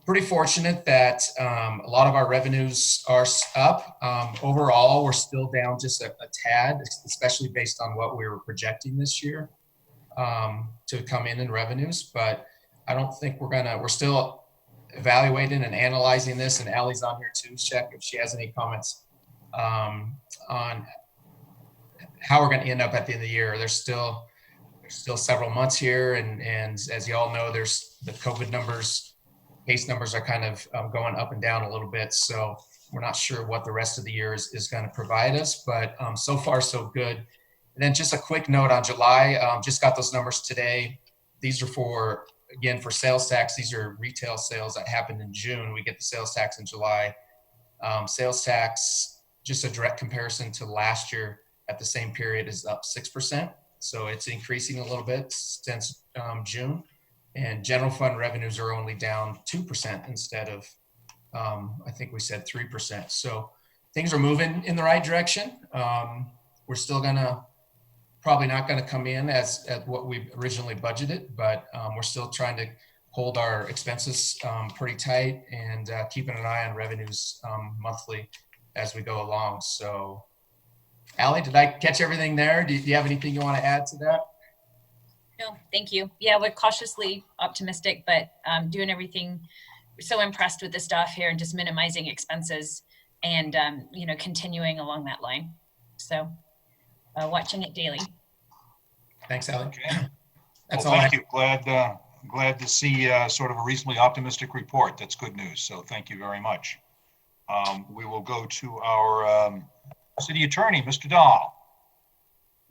Speaker 12: pretty fortunate that a lot of our revenues are up. Overall, we're still down just a tad, especially based on what we were projecting this year to come in revenues. But I don't think we're still evaluating and analyzing this. And Allie's on here too, check if she has any comments on how we're going to end up at the end of the year. There's still several months here. And as you all know, there's the COVID numbers, case numbers are kind of going up and down a little bit. So we're not sure what the rest of the year is going to provide us, but so far so good. And then just a quick note on July, just got those numbers today. These are for sales tax. These are retail sales that happened in June. We get the sales tax in July. Sales tax, just a direct comparison to last year at the same period, is up 6%. So it's increasing a little bit since June. And general fund revenues are only down 2% instead of, I think we said 3%. So things are moving in the right direction. We're still probably not gonna come in at what we originally budgeted, but we're still trying to hold our expenses pretty tight and keeping an eye on revenues monthly as we go along. So, Allie, did I catch everything there? Do you have anything you want to add to that?
Speaker 5: No, thank you. Yeah, we're cautiously optimistic, but doing everything. We're so impressed with the staff here and just minimizing expenses and, continuing along that line. So watching it daily.
Speaker 12: Thanks, Allie.
Speaker 1: Okay.
Speaker 12: That's
Speaker 1: well,
Speaker 12: all.
Speaker 1: Thank you. Glad to see sort of a reasonably optimistic report. That's good news. So thank you very much. We will go to our city attorney, Mr. Dahl.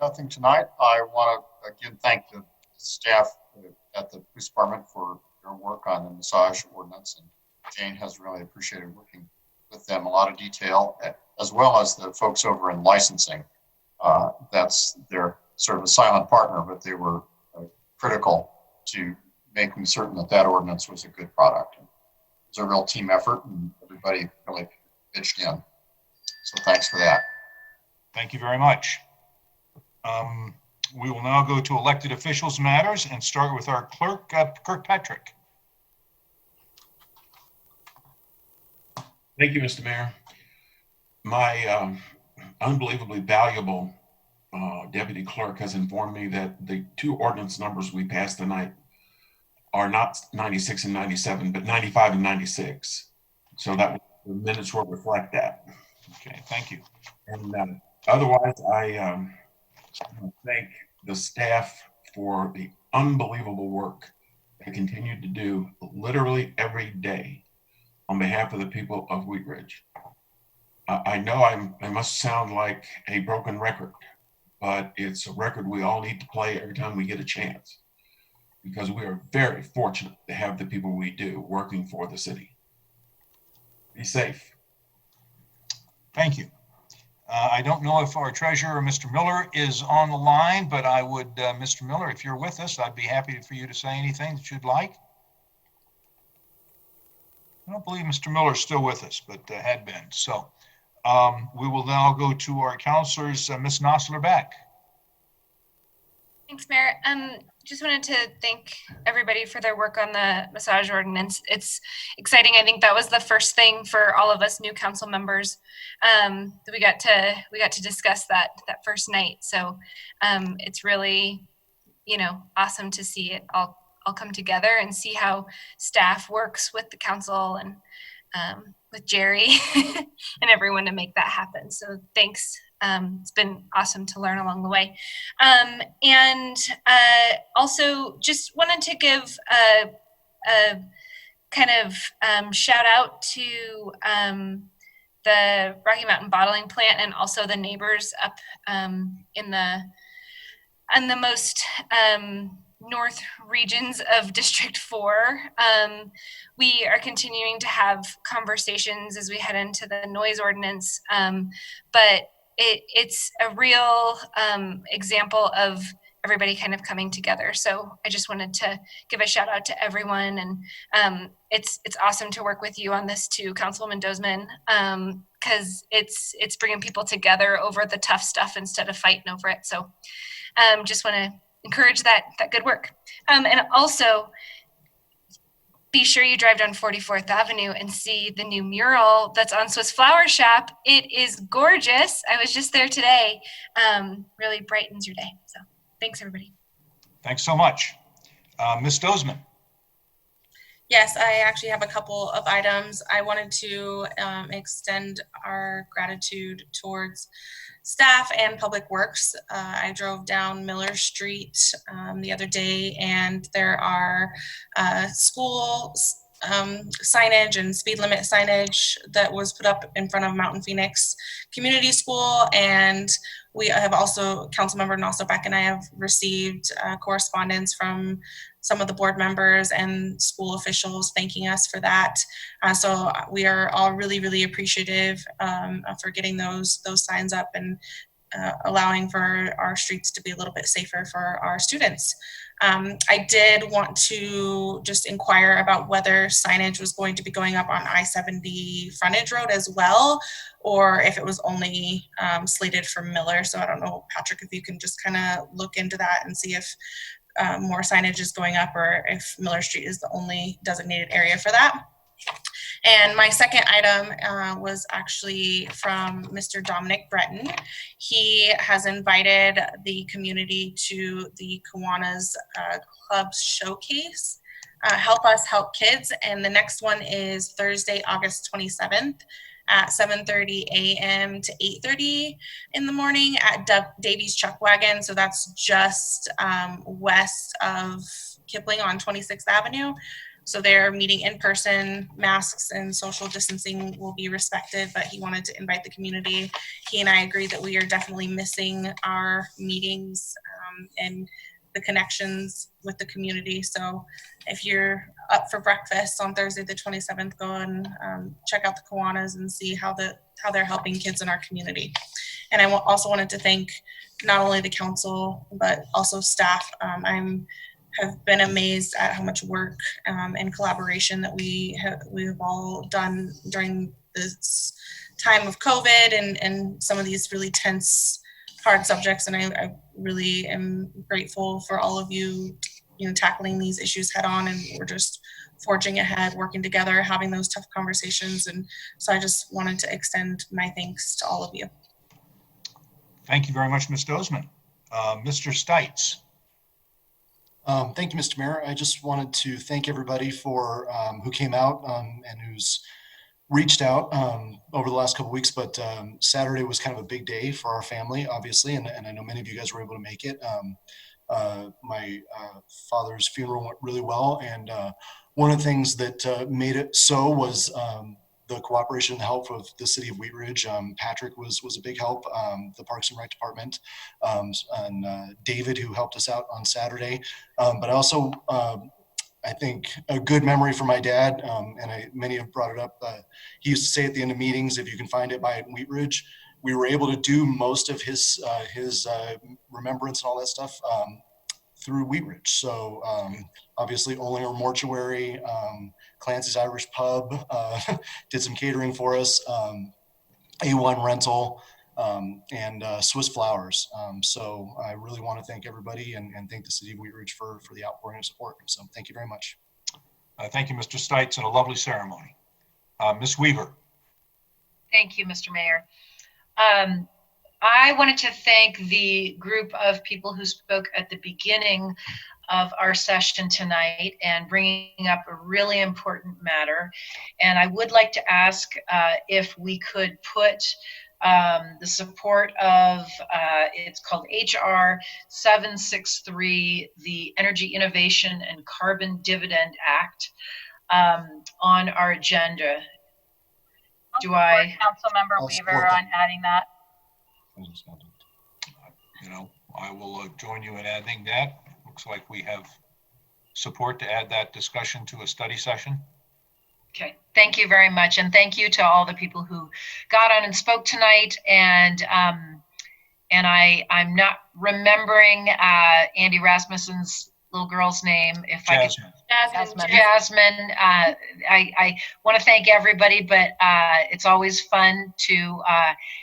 Speaker 21: Nothing tonight. I want to again thank the staff at the police department for their work on the massage ordinance, and Jane has really appreciated working with them. A lot of detail, as well as the folks over in licensing. That's their sort of a silent partner, but they were critical to making certain that ordinance was a good product. It was a real team effort, and everybody really pitched in. So thanks for that.
Speaker 1: Thank you very much. We will now go to elected officials matters and start with our clerk, Kirkpatrick.
Speaker 6: Thank you, Mr. Mayor. My unbelievably valuable deputy clerk has informed me that the two ordinance numbers we passed tonight are not 96 and 97, but 95 and 96. So that the minutes will reflect that.
Speaker 1: Okay, thank you.
Speaker 6: And otherwise, I thank the staff for the unbelievable work they continue to do literally every day on behalf of the people of Wheat Ridge. I know I must sound like a broken record, but it's a record we all need to play every time we get a chance, because we are very fortunate to have the people we do working for the city. Be safe.
Speaker 1: Thank you. I don't know if our treasurer, Mr. Miller, is on the line, but I would, Mr. Miller, if you're with us, I'd be happy for you to say anything that you'd like. I don't believe Mr. Miller is still with us, but had been. So we will now go to our counselors, Ms. Nosler-Beck.
Speaker 9: Thanks, Mayor. Just wanted to thank everybody for their work on the massage ordinance. It's exciting. I think that was the first thing for all of us new council members that we got to discuss that first night. So it's really, awesome to see it all come together and see how staff works with the council and with Jerry and everyone to make that happen. So thanks. It's been awesome to learn along the way. And also just wanted to give a kind of shout out to the Rocky Mountain Bottling Plant and also the neighbors up in the most north regions of District 4. We are continuing to have conversations as we head into the noise ordinance, but it's a real example of everybody kind of coming together. So I just wanted to give a shout out to everyone, and it's awesome to work with you on this too, Councilwoman Dozman, because it's bringing people together over the tough stuff instead of fighting over it. So just want to encourage that good work, and also be sure you drive down 44th Avenue and see the new mural that's on Swiss Flower Shop. It is gorgeous. I was just there today. Really brightens your day. So thanks, everybody.
Speaker 1: Thanks so much. Ms. Dozman.
Speaker 19: Yes, I actually have a couple of items. I wanted to extend our gratitude towards staff and Public Works. I drove down Miller Street the other day, and there are school signage and speed limit signage that was put up in front of Mountain Phoenix Community School. And we have also, Councilmember Nossobek and I have received correspondence from some of the board members and school officials thanking us for that. So we are all really, really appreciative for getting those signs up and allowing for our streets to be a little bit safer for our students. I did want to just inquire about whether signage was going to be going up on I-70 frontage road as well, or if it was only slated for Miller. So I don't know, Patrick, if you can just kind of look into that and see if more signage is going up, or if Miller Street is the only designated area for that. And my second item was actually from Mr. Dominic Breton. He has invited the community to the Kiwanis Club Showcase, Help Us Help Kids. And the next one is Thursday, August 27th at 7:30 a.m. to 8:30 in the morning at Davies Chuck Wagon. So that's just west of Kipling on 26th Avenue. So they're meeting in person. Masks and social distancing will be respected, but he wanted to invite the community. He and I agree that we are definitely missing our meetings and the connections with the community. So if you're up for breakfast on Thursday the 27th, go and check out the Kiwanis and see how they're helping kids in our community. And I also wanted to thank not only the council, but also staff. Have been amazed at how much work and collaboration that we've all done during this time of COVID and some of these really tense, hard subjects. And I really am grateful for all of you, tackling these issues head on, and we're just forging ahead, working together, having those tough conversations. And so I just wanted to extend my thanks to all of you.
Speaker 1: Thank you very much, Ms. Dozman. Mr. Stites.
Speaker 17: Thank you, Mr. Mayor. I just wanted to thank everybody for who came out and who's reached out over the last couple of weeks, but Saturday was kind of a big day for our family, obviously, and I know many of you guys were able to make it. My father's funeral went really well, and one of the things that made it so was the cooperation and the help of the city of Wheat Ridge. Patrick was a big help, the Parks and Rec Department, and David, who helped us out on Saturday. But also, I think a good memory for my dad, and many have brought it up, he used to say at the end of meetings, if you can find it by Wheat Ridge, we were able to do most of his remembrance and all that stuff through Wheat Ridge. So obviously Olinger Mortuary, Clancy's Irish Pub did some catering for us, A1 Rental, and Swiss Flowers. So I really want to thank everybody and thank the city of Wheat Ridge for the outpouring of support. So thank you very much.
Speaker 1: Thank you, Mr. Stites, and a lovely ceremony. Ms. Weaver.
Speaker 11: Thank you, Mr. Mayor. I wanted to thank the group of people who spoke at the beginning of our session tonight and bringing up a really important matter. And I would like to ask if we could put the support of, it's called HR 763, the Energy Innovation and Carbon Dividend Act, on our agenda.
Speaker 15: Councilmember Weaver on adding that.
Speaker 1: I will join you in adding that. Looks like we have support to add that discussion to a study session.
Speaker 11: Okay, thank you very much. And thank you to all the people who got on and spoke tonight. And and I'm not remembering Andy Rasmussen's little girl's name. If
Speaker 1: Jasmine.
Speaker 11: Jasmine. I want to thank everybody, but it's always fun to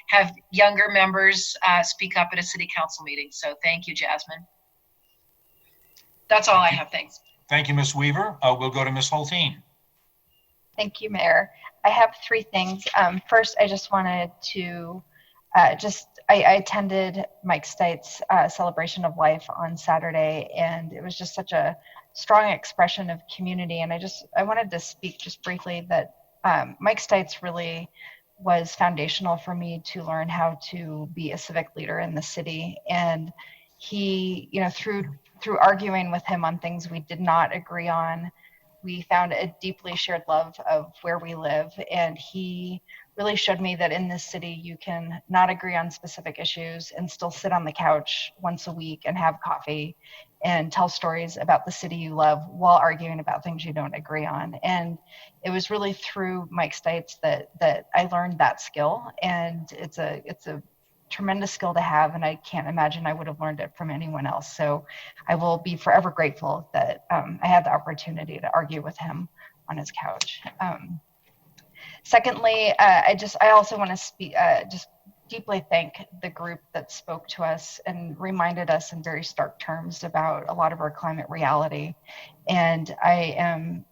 Speaker 11: have younger members speak up at a city council meeting. So thank you, Jasmine. That's all I have. Thanks.
Speaker 1: Thank you, Ms. Weaver. We'll go to Ms. Holteen.
Speaker 7: Thank you, Mayor. I have three things. First, I just wanted to I attended Mike Stites' celebration of life on Saturday, and it was just such a strong expression of community. And I wanted to speak just briefly that Mike Stites really was foundational for me to learn how to be a civic leader in the city. And he, through arguing with him on things we did not agree on, we found a deeply shared love of where we live. And he really showed me that in this city, you can not agree on specific issues and still sit on the couch once a week and have coffee and tell stories about the city you love while arguing about things you don't agree on. And it was really through Mike Stites that I learned that skill. And it's a tremendous skill to have, and I can't imagine I would have learned it from anyone else. So I will be forever grateful that I had the opportunity to argue with him on his couch. Secondly, I also want to speak, just deeply thank the group that spoke to us and reminded us in very stark terms about a lot of our climate reality. And I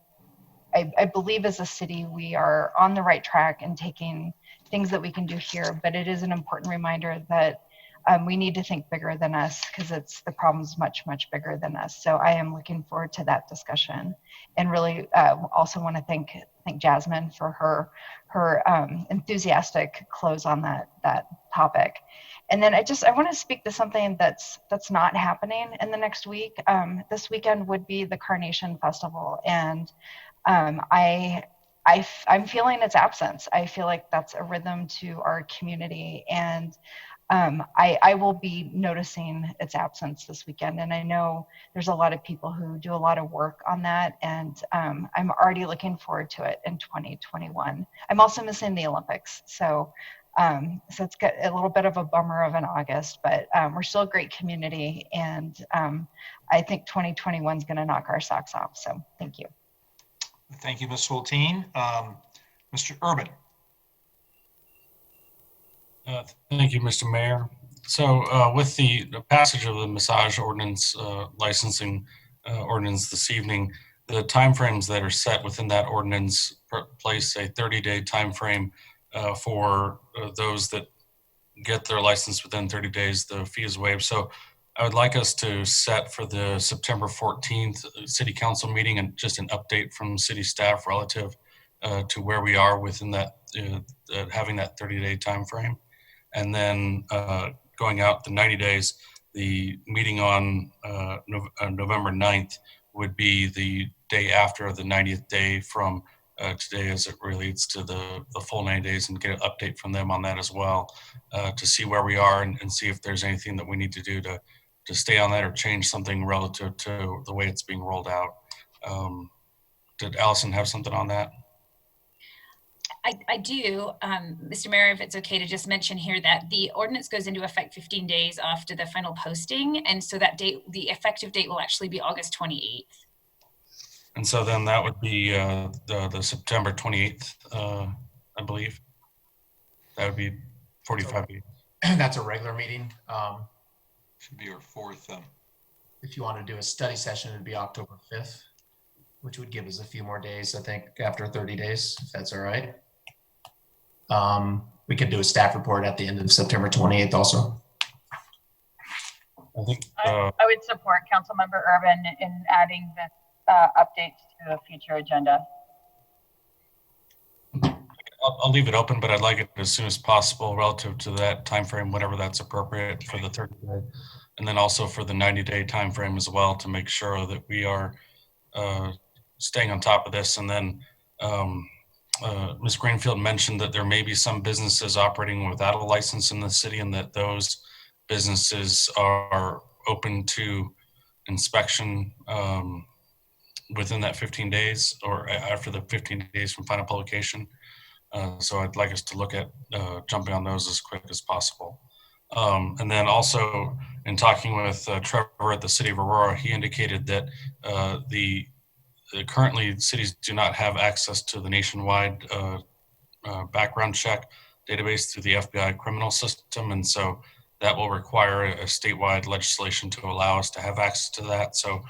Speaker 7: believe as a city, we are on the right track and taking things that we can do here, but it is an important reminder that we need to think bigger than us, because the problem's much, much bigger than us. So I am looking forward to that discussion, and really also want to thank Jasmine for her enthusiastic close on that topic. And then I want to speak to something that's not happening in the next week. This weekend would be the Carnation Festival, and I'm feeling its absence. I feel like that's a rhythm to our community, and I will be noticing its absence this weekend. And I know there's a lot of people who do a lot of work on that, and I'm already looking forward to it in 2021. I'm also missing the Olympics, so it's got a little bit of a bummer of an August, but we're still a great community, and I think 2021 is going to knock our socks off. So thank you.
Speaker 1: Thank you, Ms. Holteen. Mr. Urban.
Speaker 16: Thank you, Mr. Mayor. So with the passage of the massage ordinance, licensing ordinance this evening, the timeframes that are set within that ordinance place a 30-day timeframe for those that get their license within 30 days, the fee is waived. So I would like us to set for the September 14th City Council meeting and just an update from city staff relative to where we are within that, having that 30-day timeframe. And then going out the 90 days, the meeting on November 9th would be the day after the 90th day from today, as it relates to the full 90 days, and get an update from them on that as well, to see where we are and see if there's anything that we need to do to stay on that or change something relative to the way it's being rolled out. Did Allison have something on that?
Speaker 5: I do, Mr. Mayor, if it's okay to just mention here that the ordinance goes into effect 15 days after the final posting. And so that date, the effective date will actually be August 28th.
Speaker 16: And so then that would be the September 28th, I believe. That would be 45 days.
Speaker 12: That's a regular meeting.
Speaker 1: Should be our fourth.
Speaker 12: If you want to do a study session, it'd be October 5th, which would give us a few more days, I think, after 30 days, if that's all right. We could do a staff report at the end of September 28th also.
Speaker 16: I think
Speaker 15: I would support Councilmember Urban in adding this update to a future agenda.
Speaker 16: I'll leave it open, but I'd like it as soon as possible relative to that time frame, whenever that's appropriate for the 30 day, and then also for the 90-day time frame as well, to make sure that we are staying on top of this. And then Ms. Greenfield mentioned that there may be some businesses operating without a license in the city, and that those businesses are open to inspection within that 15 days or after the 15 days from final publication. So I'd like us to look at jumping on those as quick as possible. And then also in talking with Trevor at the City of Aurora, he indicated that currently cities do not have access to the nationwide background check database through the FBI criminal system. And so that will require a statewide legislation to allow us to have access to that. So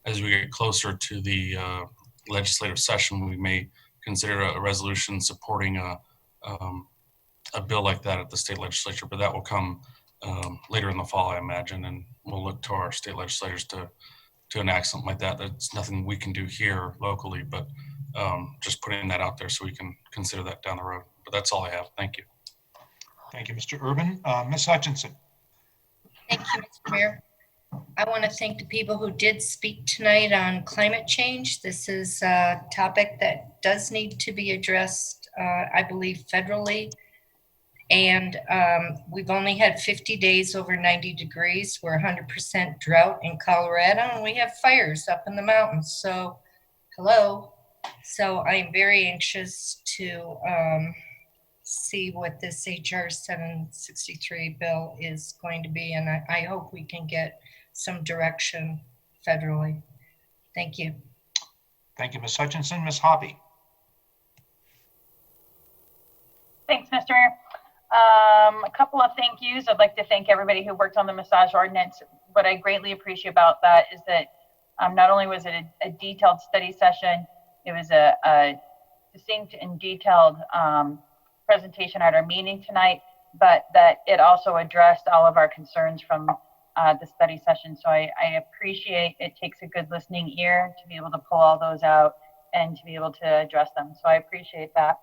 Speaker 16: as we get closer to the legislative session, we may consider a resolution supporting a bill like that at the state legislature, but that will come later in the fall, I imagine, and we'll look to our state legislators to enact something like that. That's nothing we can do here locally, but just putting that out there so we can consider that down the road. But that's all I have. Thank you.
Speaker 1: Thank you, Mr. Urban. Ms. Hutchinson.
Speaker 8: Thank you, Mr. Mayor. I want to thank the people who did speak tonight on climate change. This is a topic that does need to be addressed, I believe, federally. And we've only had 50 days over 90 degrees. We're 100% drought in Colorado, and we have fires up in the mountains. So, hello. So I'm very anxious to see what this HR 763 bill is going to be, and I hope we can get some direction federally. Thank you.
Speaker 1: Thank you, Ms. Hutchinson. Ms. Hoppy.
Speaker 15: Thanks, Mr. Mayor. A couple of thank yous. I'd like to thank everybody who worked on the massage ordinance. What I greatly appreciate about that is that not only was it a detailed study session, it was a distinct and detailed presentation at our meeting tonight, but that it also addressed all of our concerns from the study session. So I appreciate it takes a good listening ear to be able to pull all those out and to be able to address them. So I appreciate that.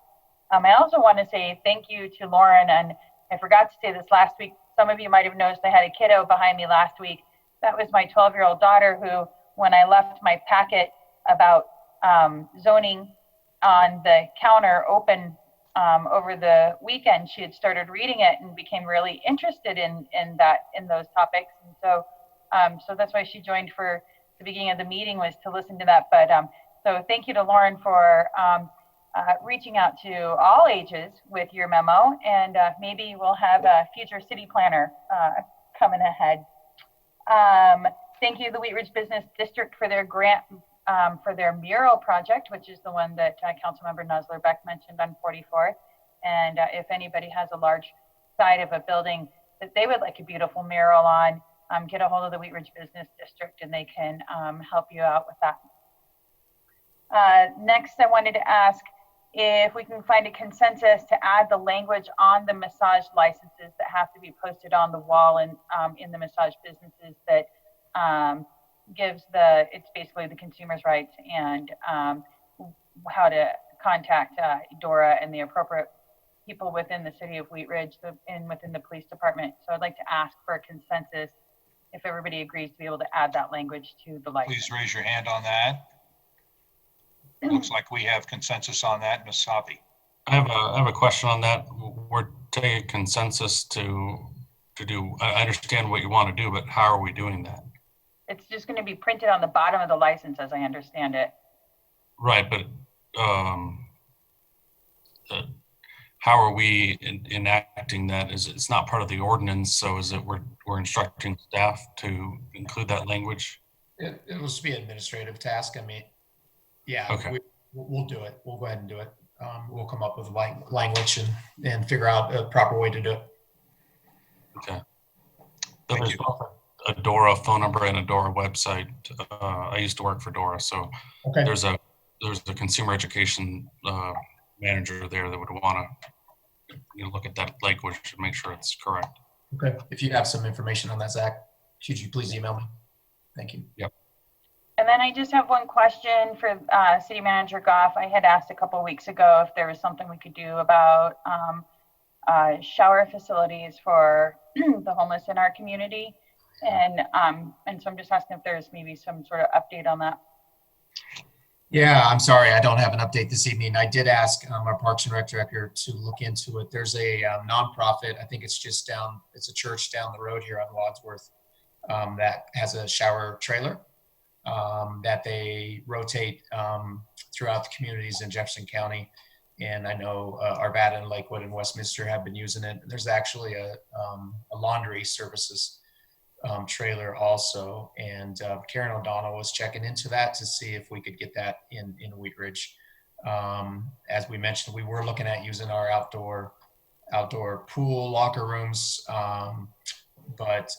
Speaker 15: I also want to say thank you to Lauren, and I forgot to say this last week. Some of you might have noticed I had a kiddo behind me last week. That was my 12-year-old daughter who, when I left my packet about zoning on the counter open over the weekend, she had started reading it and became really interested in those topics. And so that's why she joined for the beginning of the meeting, was to listen to that. But so thank you to Lauren for reaching out to all ages with your memo, and maybe we'll have a future city planner coming ahead. Thank you to the Wheat Ridge Business District for their grant for their mural project, which is the one that Councilmember Nussler-Beck mentioned on 44th. And if anybody has a large side of a building that they would like a beautiful mural on, get a hold of the Wheat Ridge Business District and they can help you out with that. Next, I wanted to ask if we can find a consensus to add the language on the massage licenses that have to be posted on the wall and in the massage businesses that gives it's basically the consumer's rights and how to contact DORA and the appropriate people within the city of Wheat Ridge and within the police department. So I'd like to ask for a consensus if everybody agrees to be able to add that language to the license.
Speaker 1: Please raise your hand on that. It looks like we have consensus on that. Ms. Hoppy.
Speaker 16: I have a question on that. We're taking a consensus to do, I understand what you want to do, but how are we doing that?
Speaker 15: It's just going to be printed on the bottom of the license, as I understand it.
Speaker 16: Right, but how are we enacting that? It's not part of the ordinance, so is it we're instructing staff to include that language?
Speaker 12: It will just be an administrative task. I mean, yeah,
Speaker 16: okay.
Speaker 12: We'll do it. We'll go ahead and do it. We'll come up with language and figure out a proper way to do it.
Speaker 16: Okay. There's both a DORA phone number and a DORA website. I used to work for DORA, so
Speaker 12: okay.
Speaker 16: There's a consumer education manager there that would want to look at that language and make sure it's correct.
Speaker 12: Okay. If you have some information on that, Zach, could you please email me? Thank you.
Speaker 16: Yep.
Speaker 15: And then I just have one question for City Manager Goff. I had asked a couple of weeks ago if there was something we could do about shower facilities for the homeless in our community. And so I'm just asking if there's maybe some sort of update on that.
Speaker 12: Yeah, I'm sorry, I don't have an update this evening. I did ask our Parks and Rec director to look into it. There's a nonprofit, I think it's just it's a church down the road here on Wadsworth that has a shower trailer that they rotate throughout the communities in Jefferson County. And I know Arvada and Lakewood and Westminster have been using it. There's actually a laundry services trailer also. And Karen O'Donnell was checking into that to see if we could get that in Wheat Ridge. As we mentioned, we were looking at using our outdoor pool locker rooms. But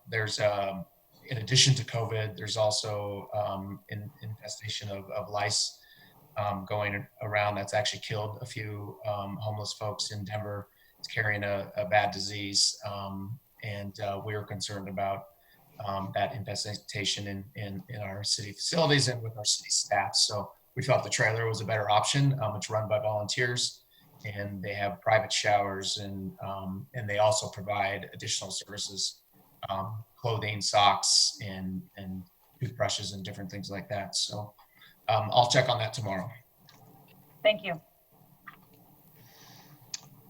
Speaker 12: there's, in addition to COVID, there's also infestation of lice going around that's actually killed a few homeless folks in Denver. It's carrying a bad disease. And we are concerned about that infestation in our city facilities and with our city staff. So we felt the trailer was a better option. It's run by volunteers, and they have private showers, and they also provide additional services, clothing, socks, and toothbrushes and different things like that. So I'll check on that tomorrow.
Speaker 15: Thank you.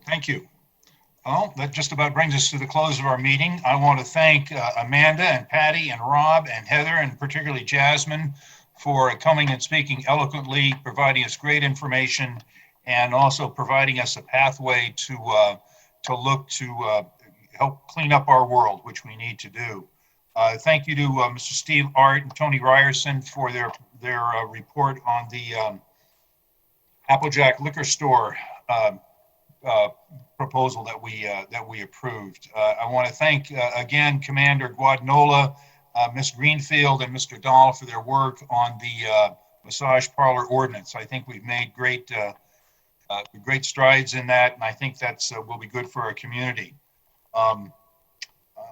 Speaker 1: Thank you. Well, that just about brings us to the close of our meeting. I want to thank Amanda and Patty and Rob and Heather, and particularly Jasmine, for coming and speaking eloquently, providing us great information, and also providing us a pathway to look to help clean up our world, which we need to do. Thank you to Mr. Steve Art and Tony Ryerson for their report on the Applejack Liquor Store proposal that we approved. I want to thank again Commander Guadagnola, Ms. Greenfield, and Mr. Dahl for their work on the massage parlor ordinance. I think we've made great strides in that, and I think that's will be good for our community.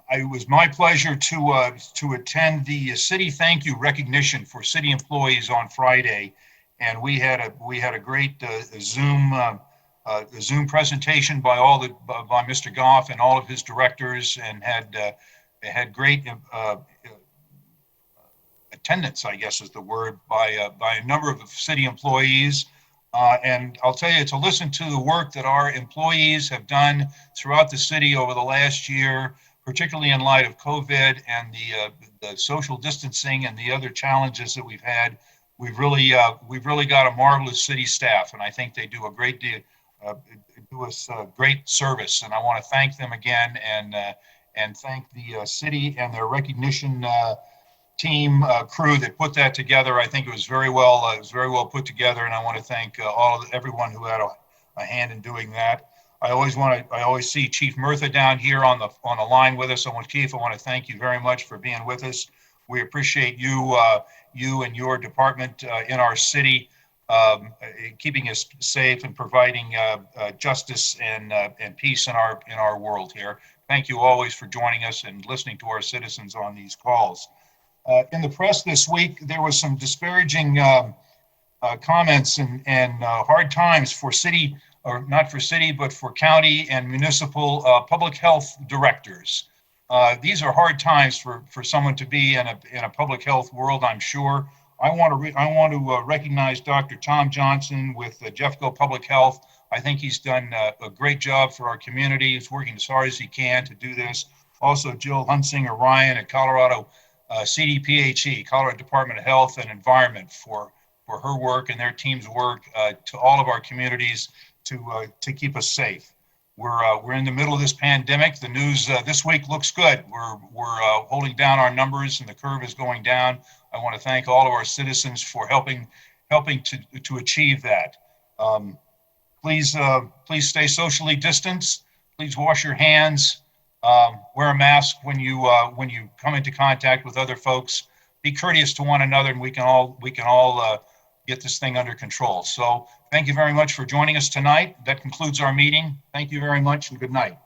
Speaker 1: It was my pleasure to attend the city thank you recognition for city employees on Friday, and we had a great Zoom presentation by Mr. Goff and all of his directors, and had great attendance, I guess is the word, by a number of city employees. And I'll tell you, to listen to the work that our employees have done throughout the city over the last year, particularly in light of COVID and the social distancing and the other challenges that we've had, we've really got a marvelous city staff, and I think they do a great deal, do us great service. And I want to thank them again, and thank the city and their recognition team crew that put that together. I think it was very well put together, and I want to thank everyone who had a hand in doing that. I always see Chief Murtha down here on the line with us. Chief, I want to thank you very much for being with us. We appreciate you and your department in our city, keeping us safe and providing justice and peace in our world here. Thank you always for joining us and listening to our citizens on these calls. In the press this week, there was some disparaging comments and hard times for city, or not for city, but for county and municipal public health directors. These are hard times for someone to be in a public health world, I'm sure. I want to recognize Dr. Tom Johnson with Jeffco Public Health. I think he's done a great job for our community. He's working as hard as he can to do this. Also, Jill Hunsinger Ryan at Colorado CDPHE, Colorado Department of Health and Environment, for her work and their team's work to all of our communities to keep us safe. We're in the middle of this pandemic. The news this week looks good. We're holding down our numbers, and the curve is going down. I want to thank all of our citizens for helping to achieve that. Please stay socially distanced. Please wash your hands. Wear a mask when you come into contact with other folks. Be courteous to one another, and we can all get this thing under control. So thank you very much for joining us tonight. That concludes our meeting. Thank you very much, and good night.